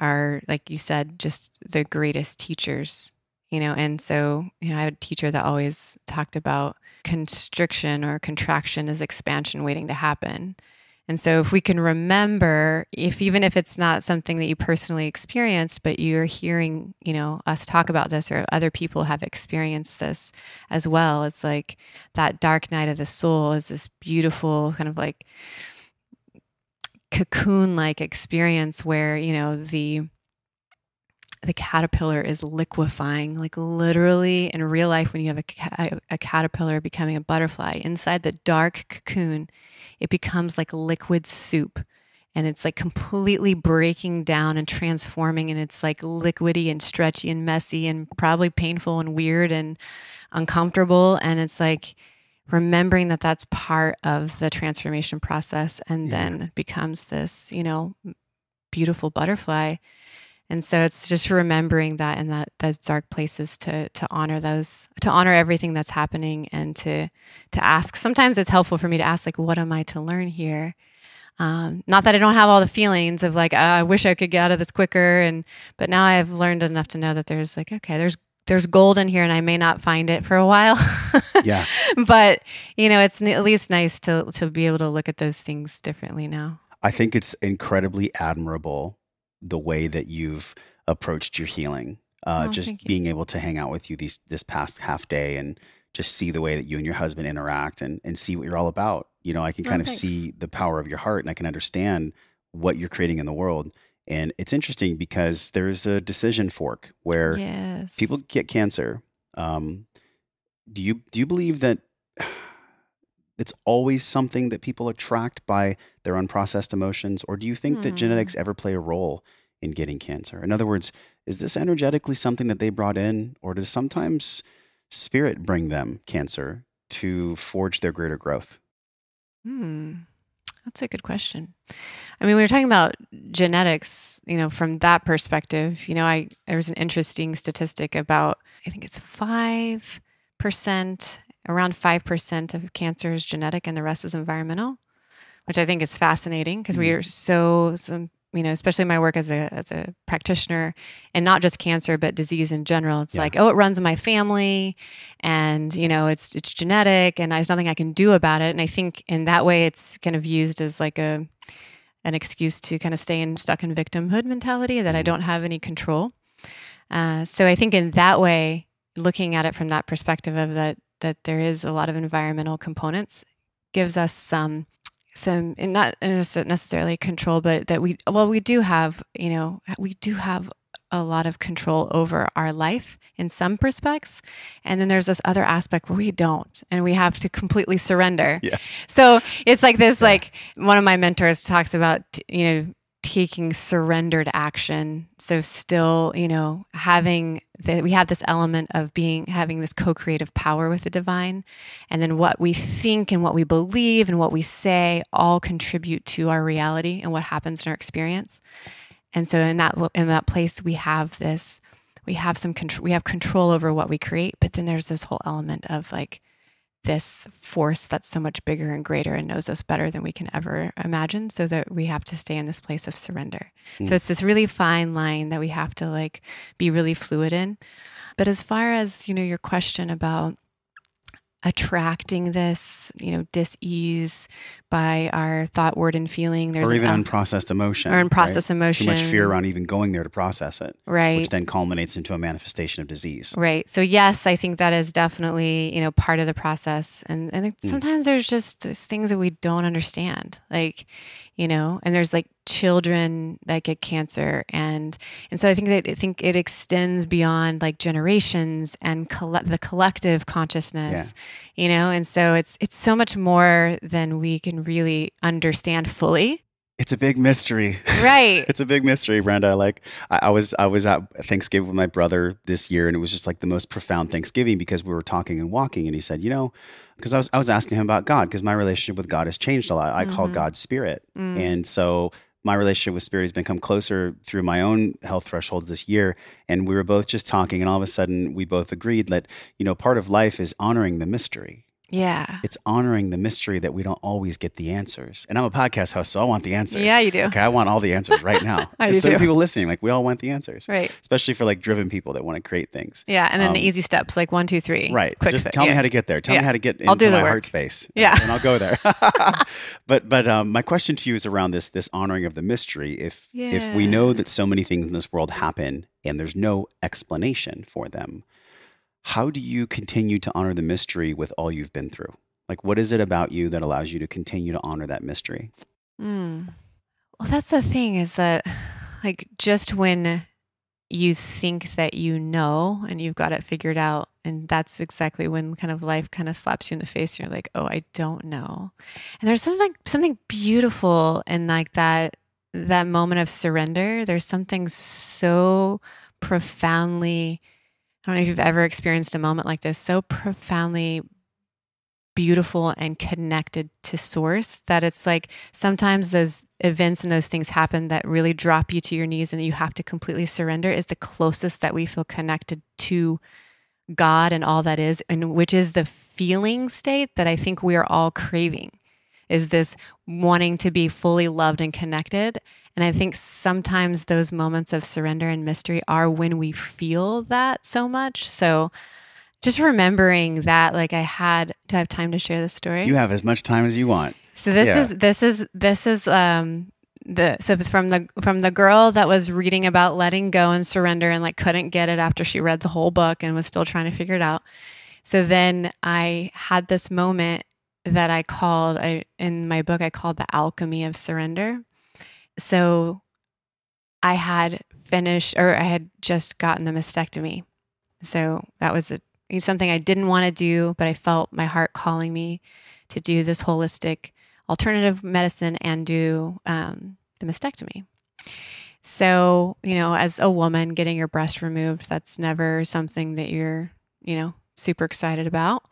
are, like you said, just the greatest teachers, and so, I had a teacher that always talked about constriction or contraction is expansion waiting to happen. And so if we can remember, even if it's not something that you personally experienced, but you're hearing, us talk about this or other people have experienced this as well, it's like that dark night of the soul is this beautiful kind of like cocoon-like experience where, the caterpillar is liquefying, like literally in real life when you have a caterpillar becoming a butterfly. Inside the dark cocoon, it becomes like liquid soup. And it's like completely breaking down and transforming. And it's like liquidy and stretchy and messy and probably painful and weird and uncomfortable. And it's like remembering that that's part of the transformation process and then it becomes this, beautiful butterfly. And so it's just remembering that in those dark places to honor those, to honor everything that's happening and to ask. Sometimes it's helpful for me to ask, like, what am I to learn here? Not that I don't have all the feelings of like, I wish I could get out of this quicker. But now I've learned enough to know that there's like, okay, there's gold in here and I may not find it for a while. Yeah. But, it's at least nice to be able to look at those things differently now. I think it's incredibly admirable the way that you've approached your healing, just being able to hang out with you this past half day and just see the way that you and your husband interact and see what you're all about. I can kind of see the power of your heart and I can understand what you're creating in the world. And it's interesting because there's a decision fork where people get cancer. Do you believe that it's always something that people attract by their unprocessed emotions? Or do you think that genetics ever play a role in getting cancer? In other words, is this energetically something that they brought in, or does sometimes spirit bring them cancer to forge their greater growth? That's a good question. I mean, we were talking about genetics, from that perspective. There was an interesting statistic about, I think it's 5%, around 5% of cancer is genetic and the rest is environmental, which I think is fascinating because we are especially my work as a practitioner, and not just cancer, but disease in general. It's like, it runs in my family, and it's genetic, and there's nothing I can do about it. And I think in that way, it's kind of used as like an excuse to kind of stay stuck in victimhood mentality that I don't have any control. So I think in that way, looking at it from that perspective of that there is a lot of environmental components gives us some not necessarily control, but that we do have a lot of control over our life in some respects. And then there's this other aspect where we don't, and we have to completely surrender. Yes. So it's like this, like one of my mentors talks about, taking surrendered action. So still, we have this element of having this co-creative power with the divine. And then what we think and what we believe and what we say all contribute to our reality and what happens in our experience. And so in that place, we have control over what we create, but then there's this whole element of like this force that's so much bigger and greater and knows us better than we can ever imagine, so that we have to stay in this place of surrender. So it's this really fine line that we have to like be really fluid in. But as far as, your question about attracting this, dis-ease by our thought, word, and feeling. There's or even unprocessed emotion. Or unprocessed emotion. Too much fear around even going there to process it. Right. Which then culminates into a manifestation of disease. Right. So yes, I think that is definitely, part of the process. And sometimes there's just things that we don't understand. Like, and there's like children that get cancer. And so I think it extends beyond like generations and the collective consciousness, and so it's so much more than we can really understand fully. It's a big mystery. Right. It's a big mystery, Brenda. Like I was at Thanksgiving with my brother this year, and it was just like the most profound Thanksgiving because we were talking and walking, and he said, because I was asking him about God, because my relationship with God has changed a lot. I call God spirit. And so my relationship with spirit has become closer through my own health thresholds this year. And we were both just talking, and all of a sudden we both agreed that, part of life is honoring the mystery. Yeah. It's honoring the mystery that we don't always get the answers. And I'm a podcast host, so I want the answers. Yeah, you do. Okay, I want all the answers right now. I do so too. People listening, like we all want the answers. Right. Especially for like driven people that want to create things. Yeah, and then the easy steps, like 1, 2, 3. Right. Quick. Just tell me how to get there. Tell me how to get into my heart space. Yeah. And I'll go there. But my question to you is around this honoring of the mystery. If we know that so many things in this world happen and there's no explanation for them, how do you continue to honor the mystery with all you've been through? Like, what is it about you that allows you to continue to honor that mystery? Well, that's the thing, is that like just when you think that and you've got it figured out, and that's exactly when kind of life kind of slaps you in the face and you're like, oh, I don't know. And there's something beautiful in like that moment of surrender. There's something so profoundly, I don't know if you've ever experienced a moment like this, so profoundly beautiful and connected to source, that it's like sometimes those events and those things happen that really drop you to your knees and you have to completely surrender, is the closest that we feel connected to God and all that is, and which is the feeling state that I think we are all craving, is this wanting to be fully loved and connected. And I think sometimes those moments of surrender and mystery are when we feel that so much. So just remembering that, like do I have time to share this story? You have as much time as you want. So this is from the girl that was reading about letting go and surrender and like couldn't get it after she read the whole book and was still trying to figure it out. So then I had this moment that I called, in my book, I called the alchemy of surrender. So I had just gotten a mastectomy. So that was something I didn't want to do, but I felt my heart calling me to do this holistic alternative medicine and do the mastectomy. So, as a woman getting your breast removed, that's never something that you're, super excited about.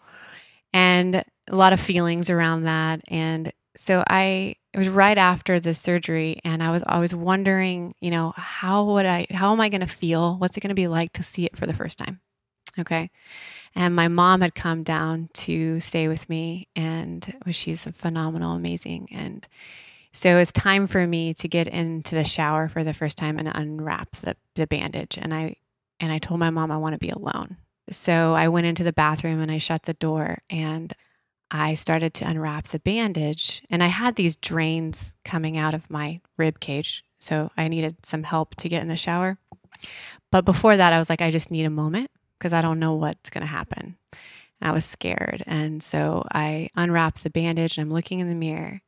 And a lot of feelings around that. And so it was right after the surgery, and I was wondering, how am I going to feel? What's it going to be like to see it for the first time? Okay. And my mom had come down to stay with me, and she's phenomenal, amazing. And so it was time for me to get into the shower for the first time and unwrap the bandage. And I told my mom I want to be alone. So I went into the bathroom and I shut the door, and I started to unwrap the bandage, and I had these drains coming out of my rib cage. So I needed some help to get in the shower. But before that, I was like, I just need a moment because I don't know what's going to happen. And I was scared. And so I unwrapped the bandage, and I'm looking in the mirror,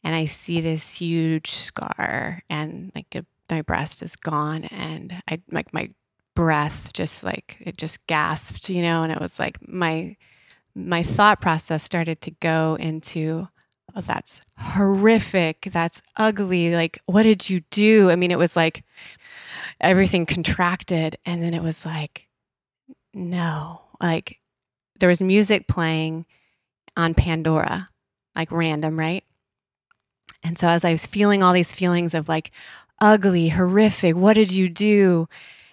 and I see this huge scar, and my breast is gone. And my breath it just gasped, and it was like my thought process started to go into, oh, that's horrific. That's ugly. Like, what did you do? I mean, it was like everything contracted. And then it was like, no, like there was music playing on Pandora, like random, right? And so as I was feeling all these feelings of like ugly, horrific, what did you do?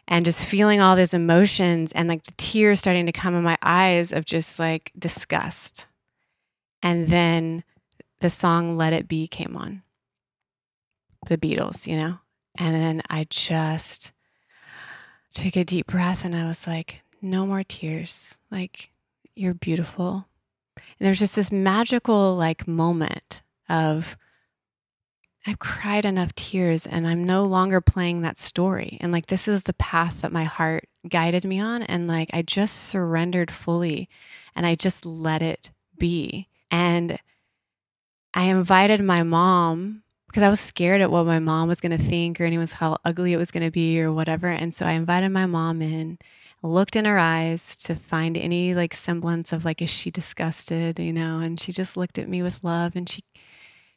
And just feeling all these emotions and like the tears starting to come in my eyes of just like disgust. And then the song Let It Be came on, the Beatles, and then I just took a deep breath, and I was like, no more tears. Like, you're beautiful. And there's just this magical like moment of, I've cried enough tears, and I'm no longer playing that story. And like, this is the path that my heart guided me on. And like, I just surrendered fully, and I just let it be. And I invited my mom, because I was scared at what my mom was going to think, or how ugly it was going to be or whatever. And so I invited my mom in, looked in her eyes to find any like semblance of like, is she disgusted, and she just looked at me with love, and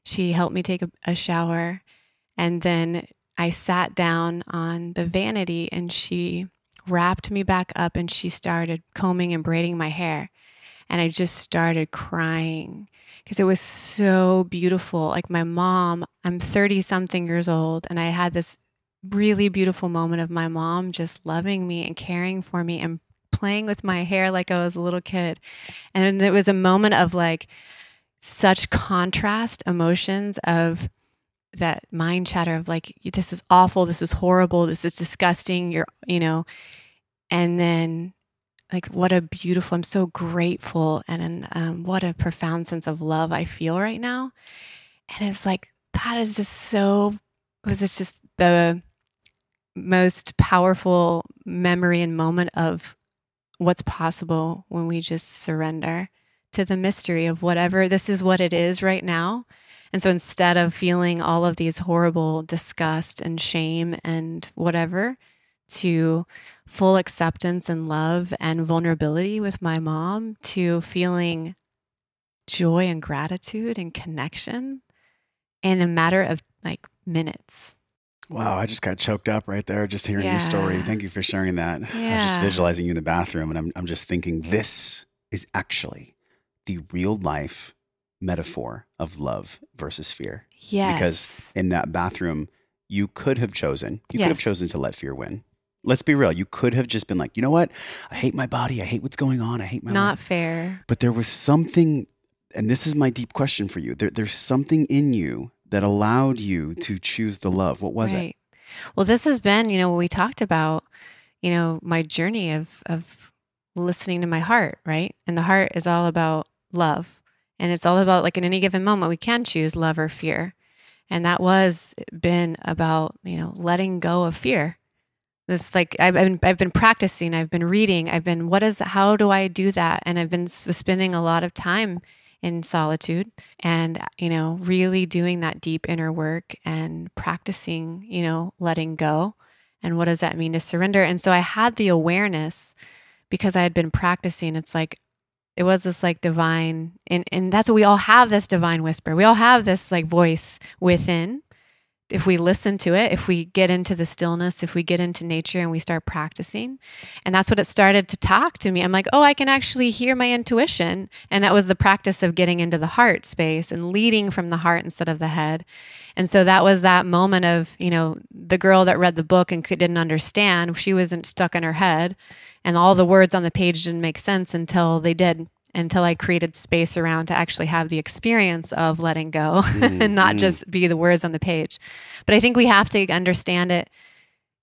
she helped me take a shower. And then I sat down on the vanity, and she wrapped me back up, and she started combing and braiding my hair. And I just started crying because it was so beautiful. Like my mom, I'm 30 something years old, and I had this really beautiful moment of my mom just loving me and caring for me and playing with my hair like I was a little kid. And it was a moment of like, such contrast emotions of that mind chatter of like, this is awful, this is horrible, this is disgusting, and then like, what a beautiful, I'm so grateful, and what a profound sense of love I feel right now. And it's like, that is just so, was this just the most powerful memory and moment of what's possible when we just surrender to the mystery of whatever, this is what it is right now. And so instead of feeling all of these horrible disgust and shame and whatever, to full acceptance and love and vulnerability with my mom, to feeling joy and gratitude and connection in a matter of like minutes. Wow, I just got choked up right there just hearing your story. Thank you for sharing that. I was just visualizing you in the bathroom, and I'm just thinking, this is actually the real life metaphor of love versus fear. Yes. Because in that bathroom, you could have chosen to let fear win. Let's be real. You could have just been like, you know what? I hate my body. I hate what's going on. I hate my Not life. fair. But there was something, and this is my deep question for you. There's something in you that allowed you to choose the love. What was it? Well, this has been, what we talked about, my journey of listening to my heart, right? And the heart is all about love. And it's all about, like, in any given moment, we can choose love or fear. And that was been about, letting go of fear. This, like, I've been practicing, I've been reading, how do I do that? And I've been spending a lot of time in solitude and, really doing that deep inner work and practicing, letting go. And what does that mean to surrender? And so I had the awareness because I had been practicing, it's like, it was this like divine, and that's what we all have, this divine whisper. We all have this like voice within. If we listen to it, if we get into the stillness, if we get into nature and we start practicing. And that's what it started to talk to me. I'm like, oh, I can actually hear my intuition. And that was the practice of getting into the heart space and leading from the heart instead of the head. And so that was that moment of, the girl that read the book and didn't understand. She wasn't stuck in her head. And all the words on the page didn't make sense until they did. Until I created space around to actually have the experience of letting go and not just be the words on the page. But I think we have to understand it.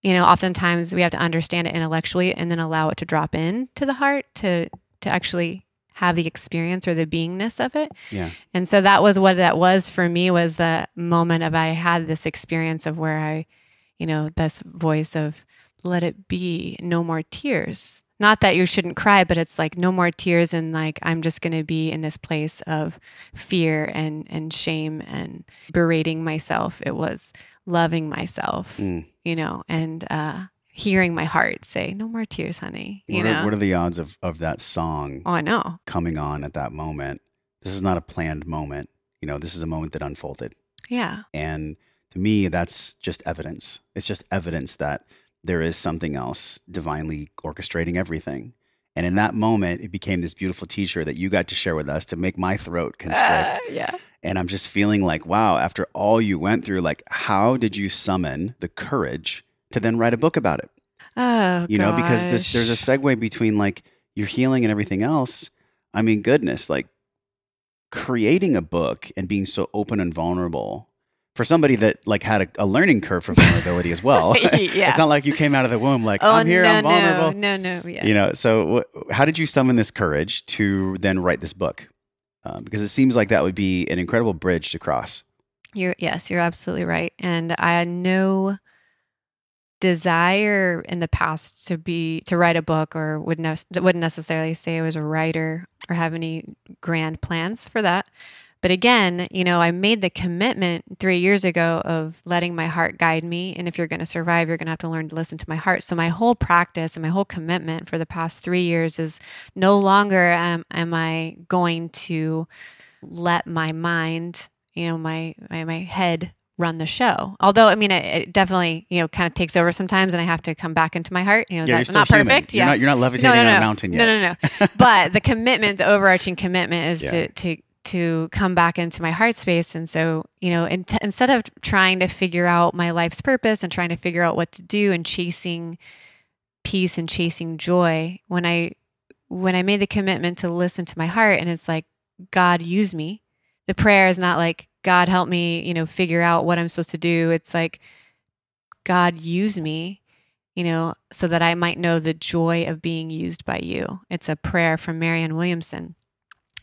Oftentimes we have to understand it intellectually and then allow it to drop in to the heart to actually have the experience or the beingness of it. Yeah. And so that was what that was for me, was the moment of I had this experience of where I, this voice of let it be, no more tears. Not that you shouldn't cry, but it's like no more tears, and like I'm just going to be in this place of fear and shame and berating myself. It was loving myself, and hearing my heart say, no more tears, honey. What are the odds of that song I know. coming on at that moment? This is not a planned moment. This is a moment that unfolded. Yeah. And to me, that's just evidence. It's just evidence that there is something else divinely orchestrating everything. And in that moment, it became this beautiful teacher that you got to share with us to make my throat constrict. Yeah. And I'm just feeling like, wow, after all you went through, like, how did you summon the courage to then write a book about it? Oh, because there's a segue between like your healing and everything else. I mean, goodness, like creating a book and being so open and vulnerable for somebody that like had a learning curve for vulnerability as well. Yeah. It's not like you came out of the womb like, I'm here, I'm vulnerable. No. Yeah. So how did you summon this courage to then write this book? Because it seems like that would be an incredible bridge to cross. You're absolutely right. And I had no desire in the past to write a book, or wouldn't necessarily say I was a writer or have any grand plans for that. But again, I made the commitment 3 years ago of letting my heart guide me. And if you're going to survive, you're going to have to learn to listen to my heart. So my whole practice and my whole commitment for the past 3 years is no longer am I going to let my mind, my head run the show. Although, it definitely, kind of takes over sometimes and I have to come back into my heart. That's not human. perfect. You're not levitating on a mountain yet. No. But the commitment, the overarching commitment is to come back into my heart space. And so, instead of trying to figure out my life's purpose and trying to figure out what to do and chasing peace and chasing joy, when I made the commitment to listen to my heart, and it's like, God, use me. The prayer is not like, God, help me, figure out what I'm supposed to do. It's like, God, use me, so that I might know the joy of being used by you. It's a prayer from Marianne Williamson.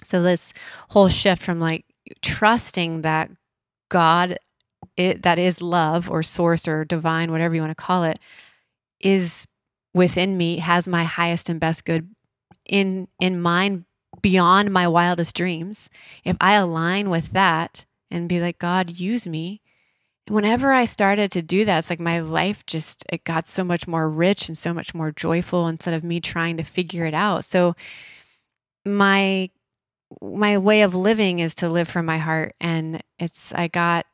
So this whole shift from like trusting that God, that is love or source or divine, whatever you want to call it, is within me, has my highest and best good in mind beyond my wildest dreams. If I align with that and be like, God, use me. And whenever I started to do that, it's like my life it got so much more rich and so much more joyful instead of me trying to figure it out. So my way of living is to live from my heart. And I got,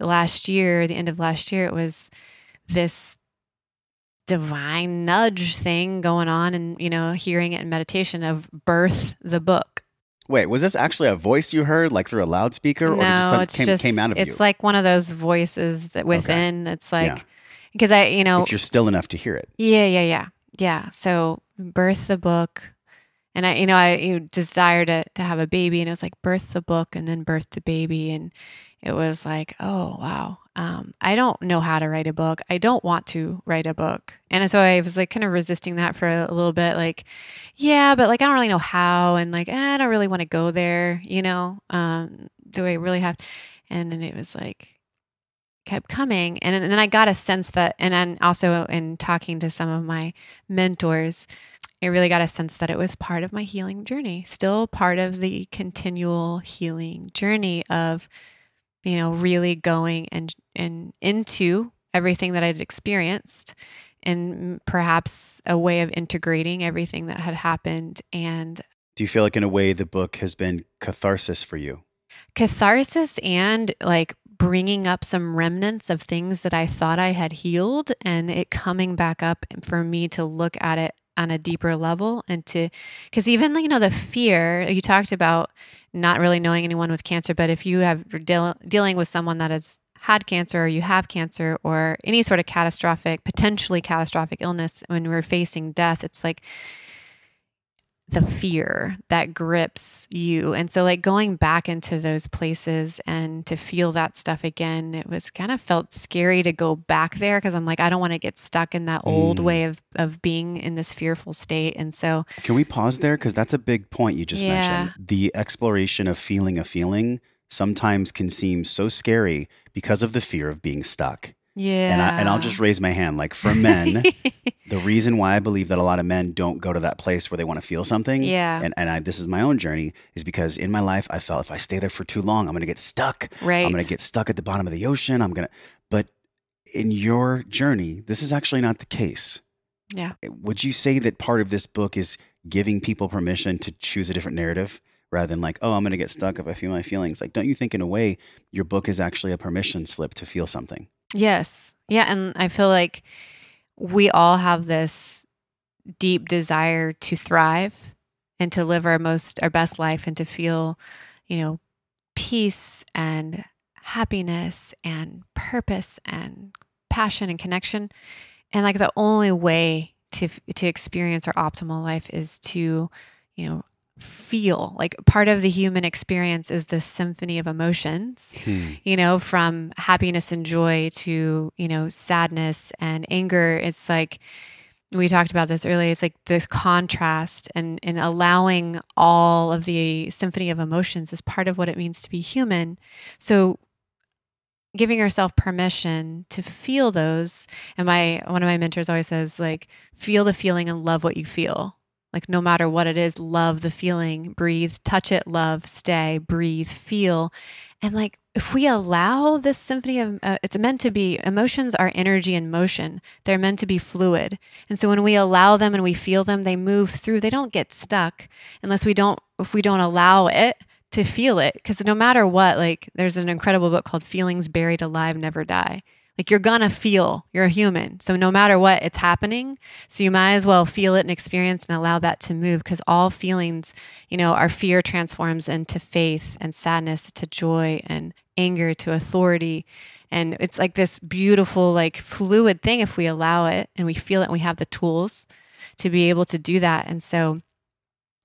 last year, the end of last year, it was this divine nudge thing going on, and, hearing it in meditation of birth the book. Wait, was this actually a voice you heard like through a loudspeaker, or just came out of you? It's like one of those voices that within. Okay. It's like, because if you're still enough to hear it. Yeah. So birth the book. And I desired to have a baby, and it was like birth the book and then birth the baby. And it was like, oh, wow. I don't know how to write a book. I don't want to write a book. And so I was like kind of resisting that for a little bit. Like, yeah, but like, I don't really know how. And like, I don't really want to go there, do I really have? And then it was like, kept coming. And then I got a sense that, and then also in talking to some of my mentors, I really got a sense that it was part of my healing journey, still part of the continual healing journey of, really going and into everything that I'd experienced and perhaps a way of integrating everything that had happened. And do you feel like in a way the book has been catharsis for you? Catharsis and like bringing up some remnants of things that I thought I had healed, and it coming back up for me to look at it on a deeper level, and because even, the fear you talked about, not really knowing anyone with cancer, but if you have dealing with someone that has had cancer, or you have cancer, or any sort of potentially catastrophic illness, when we're facing death, it's like the fear that grips you. And so like going back into those places and to feel that stuff again, it was kind of felt scary to go back there, because I'm like, I don't want to get stuck in that old way of being in this fearful state. And so can we pause there? Because that's a big point you just mentioned. The exploration of feeling a feeling sometimes can seem so scary because of the fear of being stuck. Yeah. And I'll just raise my hand. Like for men, the reason why I believe that a lot of men don't go to that place where they want to feel something, and this is my own journey, is because in my life I felt if I stay there for too long, I'm going to get stuck. Right. I'm going to get stuck at the bottom of the ocean. But in your journey, this is actually not the case. Yeah. Would you say that part of this book is giving people permission to choose a different narrative, rather than like, oh, I'm going to get stuck if I feel my feelings? Like, don't you think in a way your book is actually a permission slip to feel something? Yes. Yeah. And I feel like we all have this deep desire to thrive and to live our best life, and to feel, peace and happiness and purpose and passion and connection. And like the only way to experience our optimal life is to, feel. Like part of the human experience is this symphony of emotions, from happiness and joy to, sadness and anger. It's like, we talked about this earlier, it's like this contrast, and allowing all of the symphony of emotions is part of what it means to be human. So giving yourself permission to feel those. And one of my mentors always says, like, feel the feeling and love what you feel. Like no matter what it is, love the feeling, breathe, touch it, love, stay, breathe, feel. And like, if we allow this symphony of, it's meant to be, emotions are energy in motion. They're meant to be fluid. And so when we allow them and we feel them, they move through, they don't get stuck if we don't allow it to feel it. Because no matter what, like there's an incredible book called Feelings Buried Alive Never Die. Like you're gonna feel, you're a human. So no matter what, it's happening. So you might as well feel it and experience and allow that to move, because all feelings, our fear transforms into faith, and sadness to joy, and anger to authority. And it's like this beautiful, like fluid thing if we allow it and we feel it and we have the tools to be able to do that. And so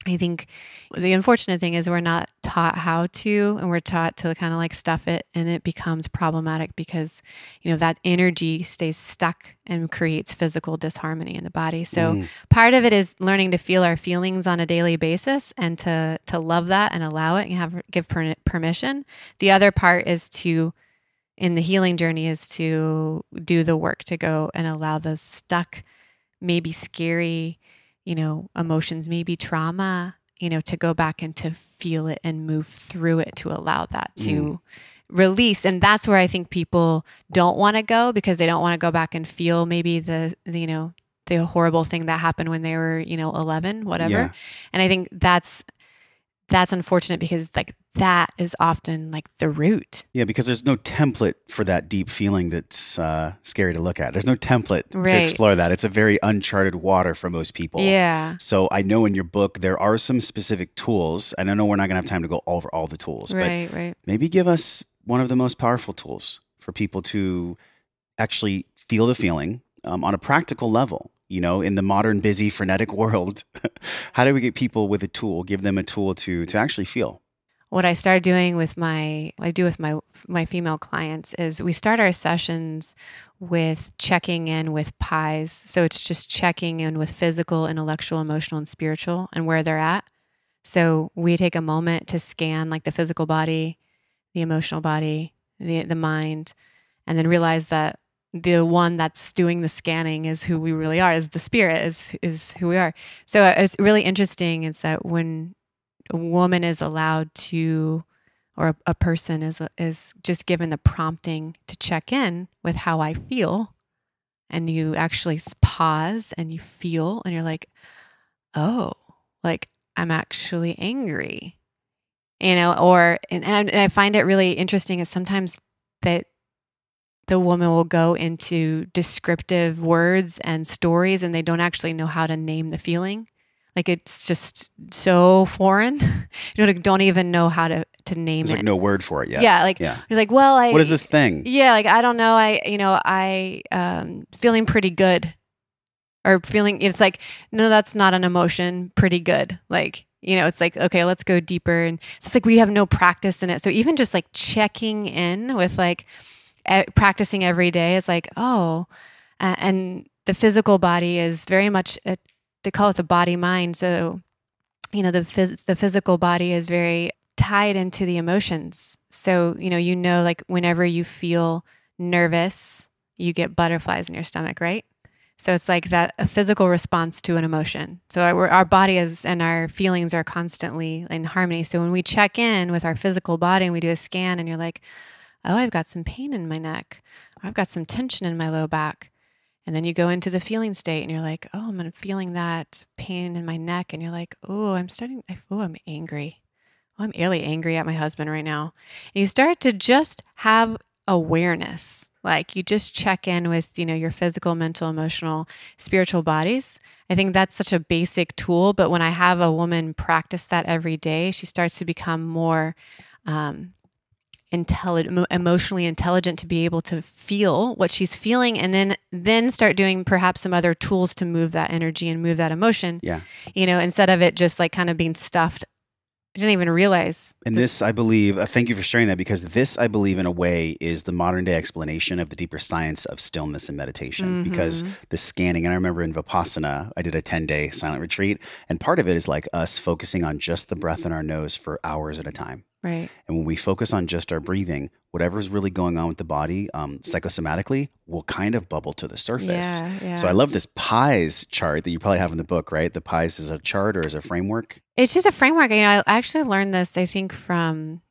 I think the unfortunate thing is we're not taught how to, and we're taught to kind of like stuff it, and it becomes problematic because, that energy stays stuck and creates physical disharmony in the body. So part of it is learning to feel our feelings on a daily basis, and to love that and allow it and give permission. The other part is in the healing journey, is to do the work to go and allow those stuck, maybe scary, emotions, maybe trauma, to go back and to feel it and move through it, to allow that to release. And that's where I think people don't want to go, because they don't want to go back and feel maybe the horrible thing that happened when they were, 11, whatever. Yeah. And I think that's unfortunate, because like that is often like the root. Yeah, because there's no template for that deep feeling that's scary to look at. There's no template to explore that. It's a very uncharted water for most people. Yeah. So I know in your book there are some specific tools, and I know we're not going to have time to go over all the tools, but maybe give us one of the most powerful tools for people to actually feel the feeling on a practical level. In the modern, busy, frenetic world, how do we get people with a tool, give them a tool to actually feel? What I started doing with my female clients is we start our sessions with checking in with pies. So it's just checking in with physical, intellectual, emotional, and spiritual, and where they're at. So we take a moment to scan like the physical body, the emotional body, the mind, and then realize that the one that's doing the scanning is who we really are, is the spirit, is who we are. So it's really interesting is that when a woman is allowed to, or a person is just given the prompting to check in with how I feel, and you actually pause pause and you feel and you're like, oh, like I'm actually angry, or, and I find it really interesting is sometimes that the woman will go into descriptive words and stories and they don't actually know how to name the feeling. Like it's just so foreign. Don't even know how to name it. There's like no word for it yet. Yeah. Like, you're like, well, what is this thing? Yeah. Like, I don't know. I feeling pretty good or feeling, it's like, no, that's not an emotion. Pretty good. Like, it's like, okay, let's go deeper. And so it's like, we have no practice in it. So even just like checking in with like, practicing every day is like, and the physical body is very much, they call it the body mind. So, the physical body is very tied into the emotions. So, like whenever you feel nervous, you get butterflies in your stomach, right? So it's like that, a physical response to an emotion. So our body and our feelings are constantly in harmony. So when we check in with our physical body and we do a scan and you're like, oh, I've got some pain in my neck. I've got some tension in my low back. And then you go into the feeling state and you're like, oh, I'm feeling that pain in my neck. And you're like, oh, I'm angry. Oh, I'm really angry at my husband right now. And you start to just have awareness. Like you just check in with, your physical, mental, emotional, spiritual bodies. I think that's such a basic tool. But when I have a woman practice that every day, she starts to become more emotionally intelligent to be able to feel what she's feeling, and then start doing perhaps some other tools to move that energy and move that emotion. Yeah. Instead of it just like kind of being stuffed. I didn't even realize. And this, I believe, thank you for sharing that, because this, I believe, in a way, is the modern day explanation of the deeper science of stillness and meditation. Because the scanning, and I remember in Vipassana, I did a 10-day silent retreat, and part of it is like us focusing on just the breath in our nose for hours at a time. Right. And when we focus on just our breathing, whatever's really going on with the body psychosomatically will kind of bubble to the surface. Yeah. So I love this PIES chart that you probably have in the book, right? The PIES is a chart or is a framework? It's just a framework. I actually learned this, I think, from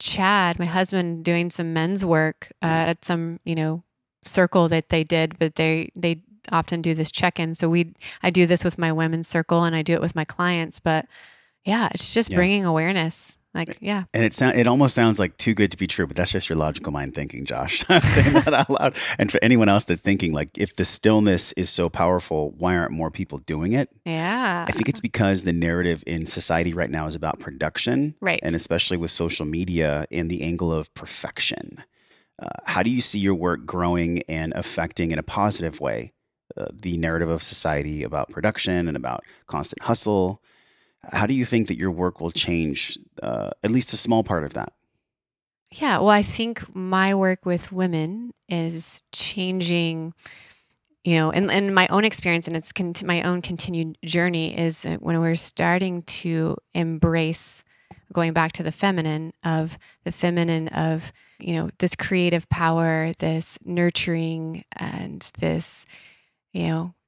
Chad, my husband, doing some men's work at some, circle that they did, but they often do this check-in. So I do this with my women's circle and I do it with my clients, but yeah, it's just bringing awareness. Like, yeah. And it almost sounds like too good to be true, but that's just your logical mind thinking, Josh. I'm saying that out loud. And for anyone else that's thinking, like, if the stillness is so powerful, why aren't more people doing it? Yeah. I think it's because the narrative in society right now is about production. Right. And especially with social media and the angle of perfection. How do you see your work growing and affecting in a positive way the narrative of society about production and about constant hustle? How do you think that your work will change at least a small part of that? Yeah, well, I think my work with women is changing, and my own experience, and it's my own continued journey is when we're starting to embrace, going back to the feminine of this creative power, this nurturing, and this,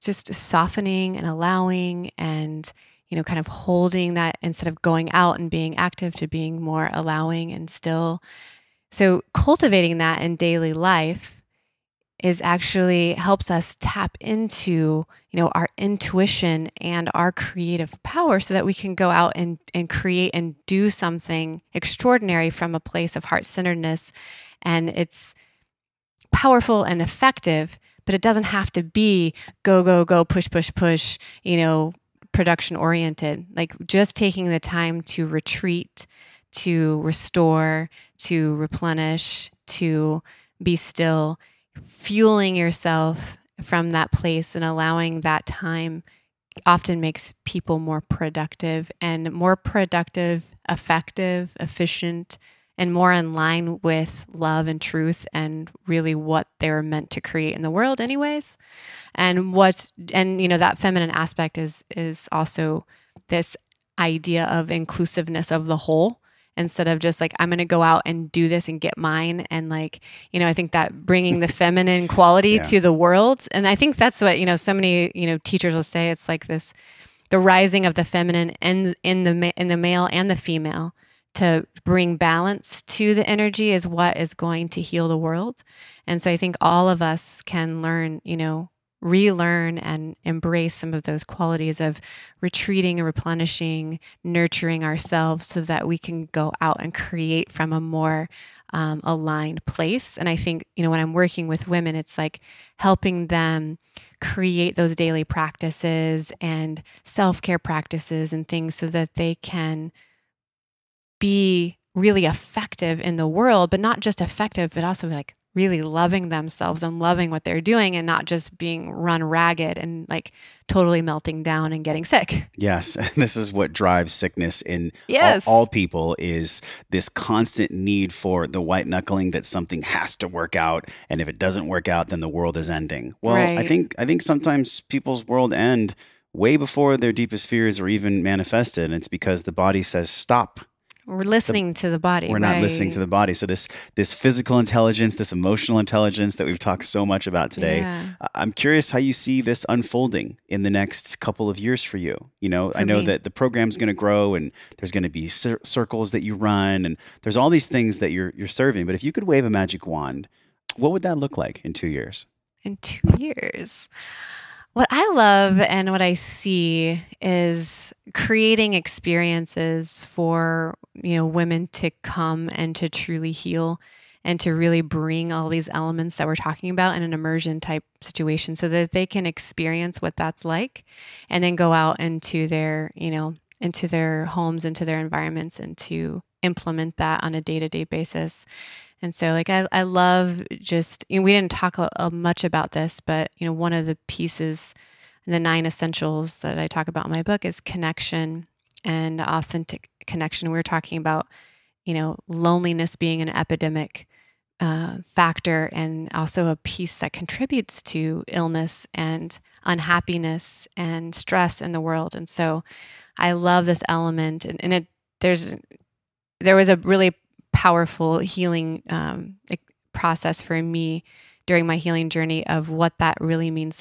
just softening and allowing and kind of holding that instead of going out and being active to being more allowing and still. So cultivating that in daily life is actually helps us tap into, our intuition and our creative power so that we can go out and create and do something extraordinary from a place of heart-centeredness. And it's powerful and effective, but it doesn't have to be go, go, go, push, push, push, production oriented, like just taking the time to retreat, to restore, to replenish, to be still, fueling yourself from that place and allowing that time often makes people more productive, effective, efficient, and more in line with love and truth and really what they're meant to create in the world anyways. And that feminine aspect is also this idea of inclusiveness of the whole, instead of just like, I'm going to go out and do this and get mine. And like, I think that bringing the feminine quality to the world. And I think that's what, so many, teachers will say, it's like this, the rising of the feminine and in the male and the female to bring balance to the energy is what is going to heal the world. And so I think all of us can learn, relearn and embrace some of those qualities of retreating and replenishing, nurturing ourselves so that we can go out and create from a more aligned place. And I think, when I'm working with women, it's like helping them create those daily practices and self-care practices and things so that they can be really effective in the world, but not just effective, but also like really loving themselves and loving what they're doing and not just being run ragged and like totally melting down and getting sick. Yes. And this is what drives sickness in Yes. all people, is this constant need for the white knuckling that something has to work out. And if it doesn't work out, then the world is ending. Well, Right. I think sometimes people's world end way before their deepest fears are even manifested. And it's because the body says, stop. We're listening to the body. We're not listening to the body. So this physical intelligence, this emotional intelligence that we've talked so much about today, Yeah. I'm curious how you see this unfolding in the next couple of years for you. I know me. that the program's going to grow and there's going to be circles that you run and there's all these things that you're serving. But if you could wave a magic wand, what would that look like in 2 years? In 2 years. What I love and what I see is creating experiences for, women to come and to truly heal and to really bring all these elements that we're talking about in an immersion type situation so that they can experience what that's like and then go out into their, into their homes, into their environments, and to implement that on a day-to-day basis. And so like, I love just, we didn't talk much about this, but one of the pieces, the 9 essentials that I talk about in my book is connection and authentic connection. We were talking about, loneliness being an epidemic factor and also a piece that contributes to illness and unhappiness and stress in the world. And so I love this element, and there was a really powerful healing process for me during my healing journey of what that really means,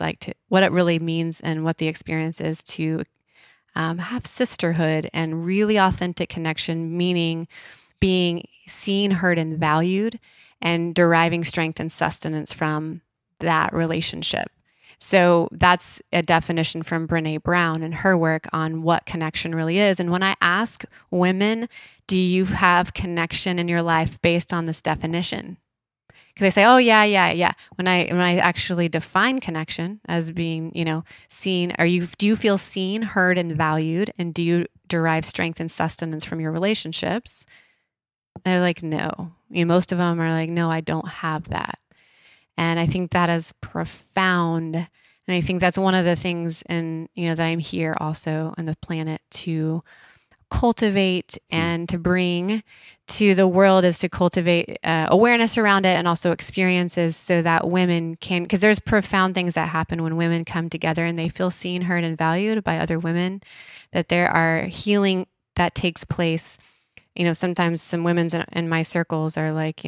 what it really means and what the experience is to have sisterhood and really authentic connection, meaning being seen, heard, and valued and deriving strength and sustenance from that relationship. So that's a definition from Brené Brown and her work on what connection really is. And when I ask women, do you have connection in your life based on this definition? Because they say, oh, yeah. When I actually define connection as being, seen, do you feel seen, heard, and valued? And do you derive strength and sustenance from your relationships? They're like, no. Most of them are like, no, I don't have that. And I think that is profound. And I think that's one of the things that I'm here also on the planet to cultivate and to bring to the world, is to cultivate awareness around it and also experiences so that women can, because there's profound things that happen when women come together and they feel seen, heard, and valued by other women, that there are healing that takes place. Sometimes some women in my circles are like,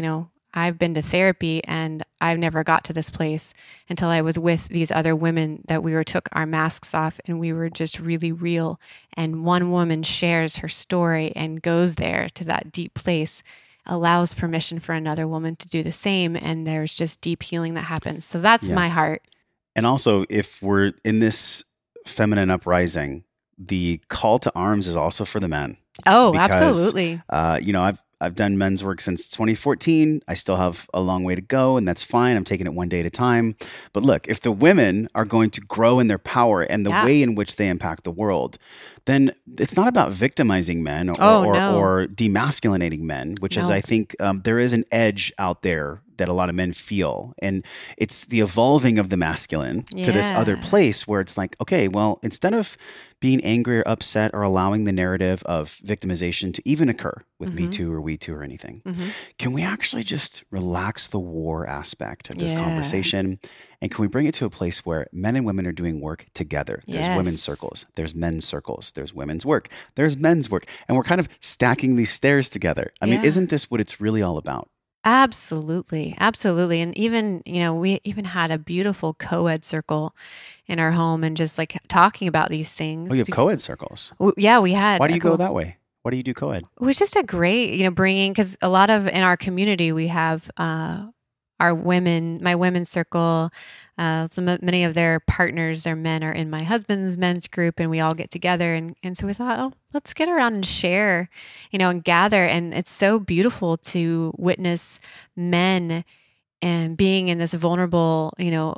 I've been to therapy and I've never got to this place until I was with these other women that took our masks off and we were just really real. And one woman shares her story and goes there to that deep place, allows permission for another woman to do the same. And there's just deep healing that happens. So that's my heart. And also, if we're in this feminine uprising, the call to arms is also for the men. Oh, because, absolutely. I've done men's work since 2014. I still have a long way to go, and that's fine. I'm taking it one day at a time. But look, if the women are going to grow in their power and the way in which they impact the world, then it's not about victimizing men or demasculinating men, which is, I think, there is an edge out there that a lot of men feel. And it's the evolving of the masculine to this other place where it's like, okay, well, instead of being angry or upset or allowing the narrative of victimization to even occur with Me Too or We Too or anything, can we actually just relax the war aspect of this conversation? And can we bring it to a place where men and women are doing work together? There's women's circles, there's men's circles, there's women's work, there's men's work. And we're kind of stacking these stairs together. I mean, isn't this what it's really all about? Absolutely. Absolutely. And even, we even had a beautiful co-ed circle in our home and just like talking about these things. Oh, you have co-ed circles? Yeah, we had. Why do you go that way? Why do you do co-ed? It was just a great, bringing, because a lot of in our community, we have our our women, my women's circle, many of their partners, their men, are in my husband's men's group, and we all get together. And so we thought, oh, let's get around and share, and gather. And it's so beautiful to witness men and being in this vulnerable,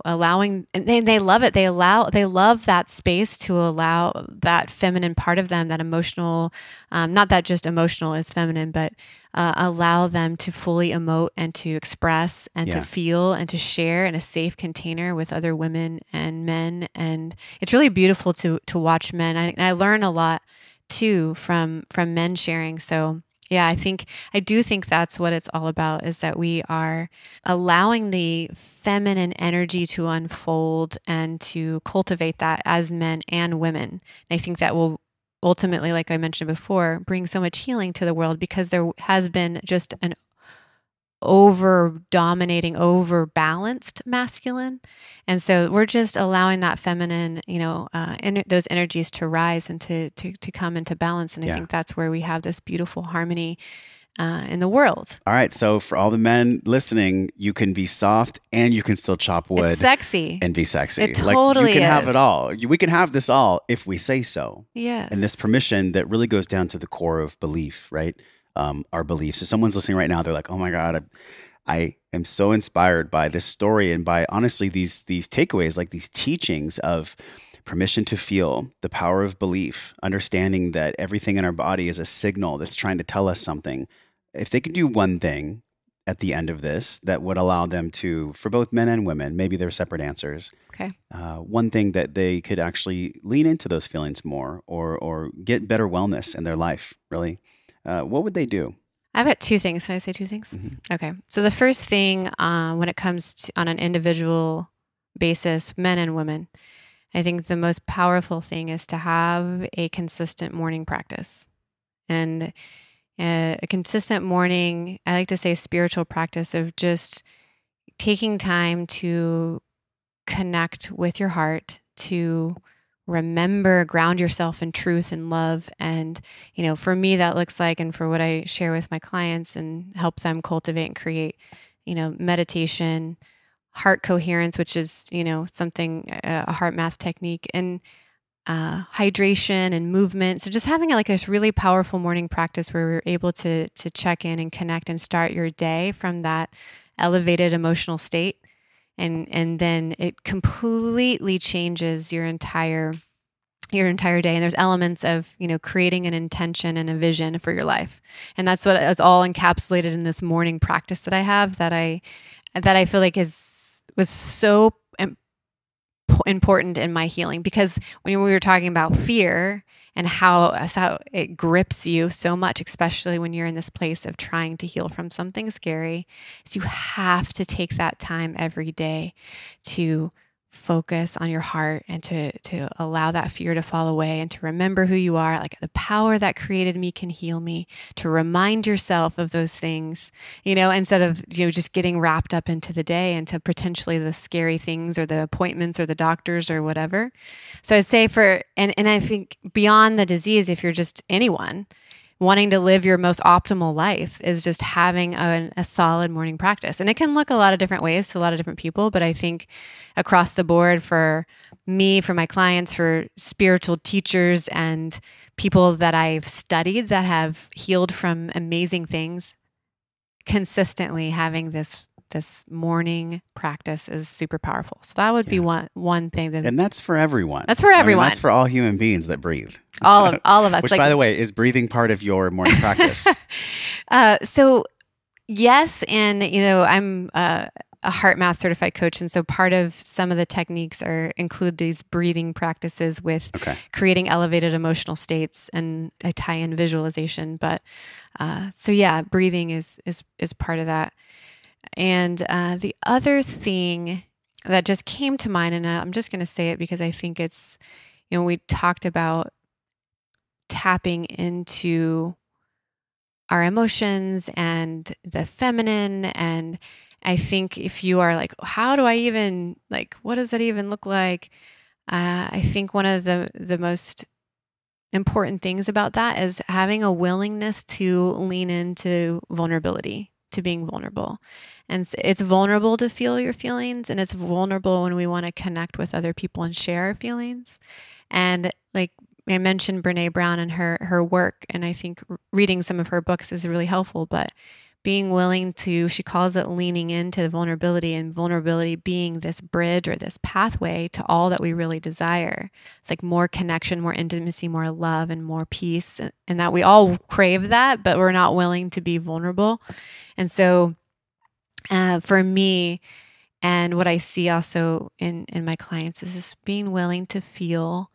allowing, and they love it. They love that space to allow that feminine part of them, that emotional, not that just emotional is feminine, but allow them to fully emote and to express and to feel and to share in a safe container with other women and men. And it's really beautiful to watch men. I learn a lot too from men sharing. So yeah, I do think that's what it's all about, is that we are allowing the feminine energy to unfold and to cultivate that as men and women. And I think that will ultimately, like I mentioned before, bring so much healing to the world, because there has been just an over-dominating, over-balanced masculine. And so we're just allowing that feminine, those energies to rise and to come into balance. And I think that's where we have this beautiful harmony in the world. All right. So for all the men listening, you can be soft and you can still chop wood. It's sexy. And be sexy. It totally you can is. have it all. We can have this all if we say so. Yes. And this permission that really goes down to the core of belief, right? Our beliefs. So someone's listening right now, they're like, oh my God, I am so inspired by this story and by honestly these takeaways, like these teachings of permission to feel, the power of belief, understanding that everything in our body is a signal that's trying to tell us something. If they could do one thing at the end of this that would allow them to, for both men and women, maybe they're separate answers. Okay. One thing that they could actually lean into those feelings more, or get better wellness in their life, really. What would they do? I've got two things. Can I say two things? Mm-hmm. Okay. So the first thing, when it comes to on an individual basis, men and women, I think the most powerful thing is to have a consistent morning practice. And a consistent morning, I like to say spiritual practice of just taking time to connect with your heart, to remember, ground yourself in truth and love. And, for me, that looks like, and for what I share with my clients and help them cultivate and create, meditation, heart coherence, which is, something, a heart math technique, and hydration and movement. So just having like this really powerful morning practice where we're able to check in and connect and start your day from that elevated emotional state. And then it completely changes your entire day. And there's elements of, creating an intention and a vision for your life. And that's what is all encapsulated in this morning practice that I have, that I feel like was so important in my healing. Because when we were talking about fear and how it grips you so much, especially when you're in this place of trying to heal from something scary, is you have to take that time every day to focus on your heart and to allow that fear to fall away and to remember who you are. Like, the power that created me can heal me, to remind yourself of those things, instead of, just getting wrapped up into the day and to potentially the scary things or the appointments or the doctors or whatever. So I'd say and I think beyond the disease, if you're just anyone wanting to live your most optimal life, is just having a solid morning practice. And it can look a lot of different ways to a lot of different people, but I think across the board, for me, for my clients, for spiritual teachers and people that I've studied that have healed from amazing things, consistently having this morning practice is super powerful. So that would be one thing and that's for everyone. That's for everyone. That's for all human beings that breathe. All of us. Which, by the way, is breathing part of your morning practice? So yes, and I'm a heart math certified coach, and so part of some of the techniques include these breathing practices with creating elevated emotional states, and I tie in visualization. But so yeah, breathing is part of that. And the other thing that just came to mind, and I'm just going to say it because I think it's, we talked about tapping into our emotions and the feminine. And I think if you are like, how do I even, what does that even look like? I think one of the most important things about that is having a willingness to lean into vulnerability, to being vulnerable. And it's vulnerable to feel your feelings, and it's vulnerable when we want to connect with other people and share our feelings. And like I mentioned Brene Brown and her work, and I think reading some of her books is really helpful, but being willing to, she calls it leaning into vulnerability, and vulnerability being this bridge or this pathway to all that we really desire. It's like more connection, more intimacy, more love, and more peace. And that we all crave that, but we're not willing to be vulnerable. And so for me, and what I see also in my clients is just being willing to feel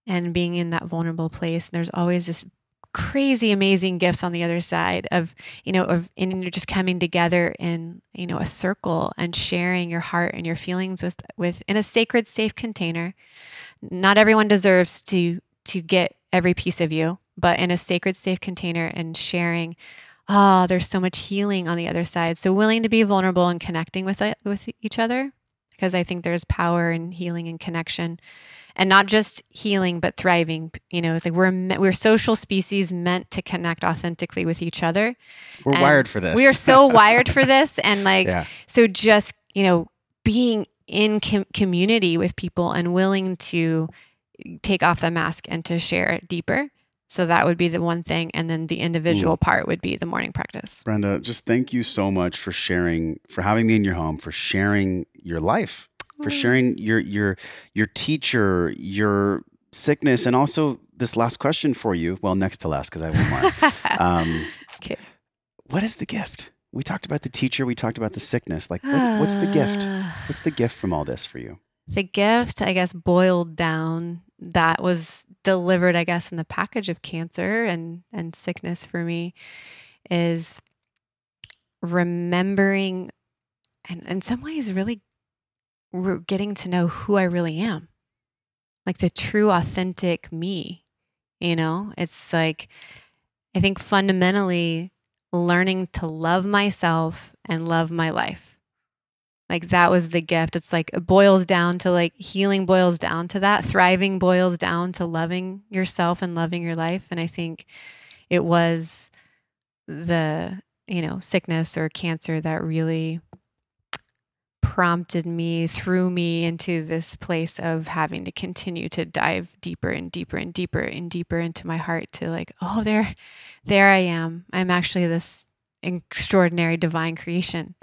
and being in that vulnerable place. And there's always this crazy, amazing gifts on the other side of and you're just coming together in, a circle and sharing your heart and your feelings with in a sacred, safe container. Not everyone deserves to get every piece of you, but in a sacred, safe container and sharing. Oh, there's so much healing on the other side. So willing to be vulnerable and connecting with each other, because I think there's power in healing and connection. And not just healing, but thriving. It's like we're social species meant to connect authentically with each other. We're wired for this. We are so wired for this. And so just, being in community with people and willing to take off the mask and to share it deeper. So that would be the one thing. And then the individual part would be the morning practice. Brenda, just thank you so much for sharing, for having me in your home, for sharing your life, for sharing your teacher, your sickness, and also this last question for you. Well, next to last, because I have one more. Okay. What is the gift? We talked about the teacher. We talked about the sickness. Like, what's the gift? What's the gift from all this for you? The gift, I guess, boiled down, that was delivered, I guess, in the package of cancer and sickness for me, is remembering and in some ways really getting to know who I really am, like the true, authentic me. It's like, I think fundamentally learning to love myself and love my life. Like that was the gift. It's like it boils down to like healing boils down to that. Thriving boils down to loving yourself and loving your life. And I think it was the, sickness or cancer that really prompted me, threw me into this place of having to continue to dive deeper and deeper and deeper and deeper into my heart to like, oh, there I am. I'm actually this extraordinary divine creation.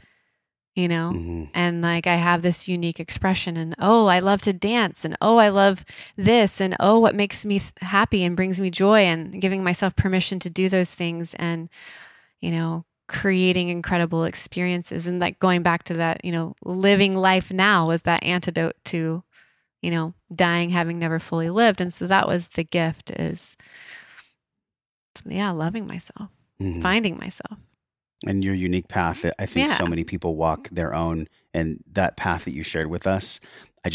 And like I have this unique expression, and I love to dance, and I love this, and what makes me happy and brings me joy, and giving myself permission to do those things, and creating incredible experiences. And like going back to that, living life now was that antidote to dying having never fully lived. And so that was the gift, is loving myself, finding myself. And your unique path, I think so many people walk their own, and that path that you shared with us, I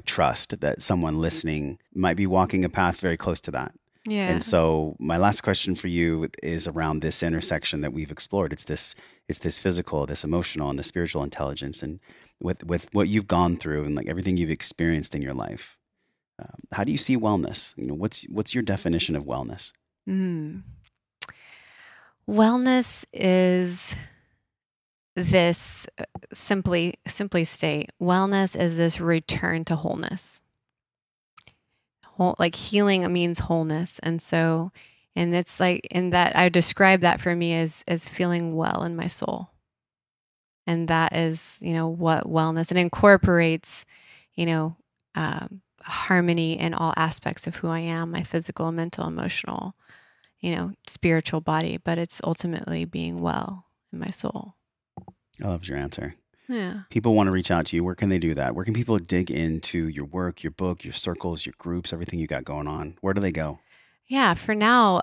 trust that someone listening might be walking a path very close to that. Yeah. And so my last question for you is around this intersection that we've explored. It's this physical, this emotional, and the spiritual intelligence. And with what you've gone through and like everything you've experienced in your life, how do you see wellness? What's your definition of wellness? Wellness is this, simply state, wellness is this return to wholeness. Like healing means wholeness. And it's like, in that I describe that for me as feeling well in my soul. And that is, what wellness, and incorporates, harmony in all aspects of who I am, my physical, mental, emotional, spiritual body, but it's ultimately being well in my soul. I loved your answer. Yeah. People want to reach out to you. Where can they do that? Where can people dig into your work, your book, your circles, your groups, everything you got going on? Where do they go? Yeah, for now,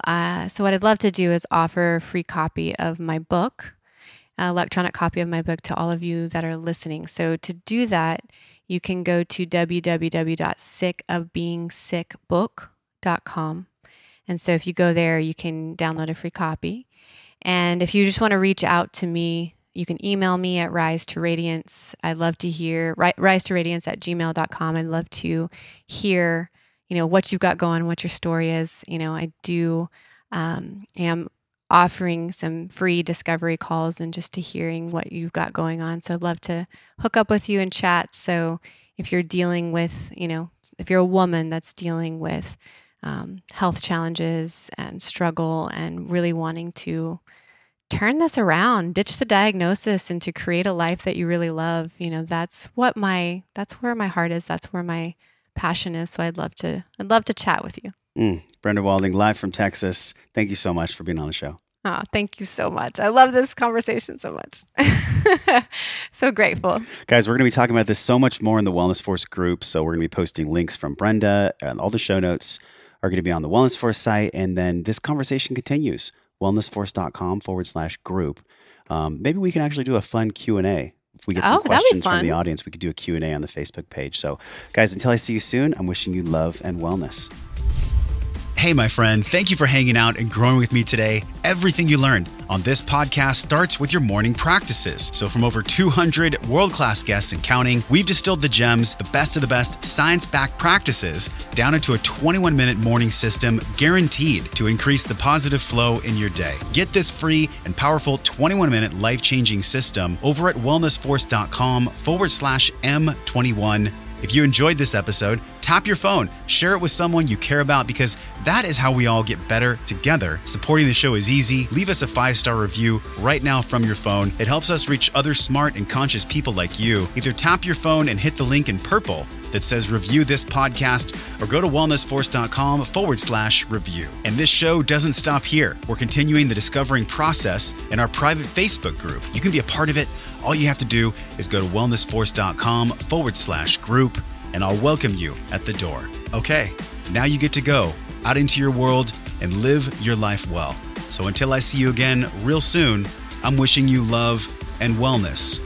so what I'd love to do is offer a free copy of my book, electronic copy of my book, to all of you that are listening. So to do that, you can go to www.sickofbeingsickbook.com. And so if you go there, you can download a free copy. And if you just want to reach out to me, you can email me at Rise to Radiance. I'd love to hear, risetoradiance@gmail.com. I'd love to hear, what you've got going, what your story is. I do am offering some free discovery calls and just to hearing what you've got going on. So I'd love to hook up with you and chat. So if you're dealing with, if you're a woman that's dealing with health challenges and struggle and really wanting to turn this around, ditch the diagnosis and to create a life that you really love, that's where my heart is. That's where my passion is. So I'd love to chat with you. Brenda Walding, live from Texas. Thank you so much for being on the show. Oh, thank you so much. I love this conversation so much. So grateful. Guys, we're going to be talking about this so much more in the Wellness Force group. So we're going to be posting links from Brenda, and all the show notes are going to be on the Wellness Force site. And then this conversation continues, wellnessforce.com/group. Maybe we can actually do a fun Q&A. If we get some questions from the audience, we could do a Q&A on the Facebook page. So guys, until I see you soon, I'm wishing you love and wellness. Hey, my friend, thank you for hanging out and growing with me today. Everything you learned on this podcast starts with your morning practices. So from over 200 world-class guests and counting, we've distilled the gems, the best of the best science-backed practices down into a 21-minute morning system guaranteed to increase the positive flow in your day. Get this free and powerful 21-minute life-changing system over at wellnessforce.com/M21. If you enjoyed this episode, tap your phone, share it with someone you care about, because that is how we all get better together. Supporting the show is easy. Leave us a 5-star review right now from your phone. It helps us reach other smart and conscious people like you. Either tap your phone and hit the link in purple that says review this podcast, or go to wellnessforce.com/review. And this show doesn't stop here. We're continuing the discovering process in our private Facebook group. You can be a part of it. All you have to do is go to wellnessforce.com/group, and I'll welcome you at the door. Okay, now you get to go out into your world and live your life well. So until I see you again real soon, I'm wishing you love and wellness.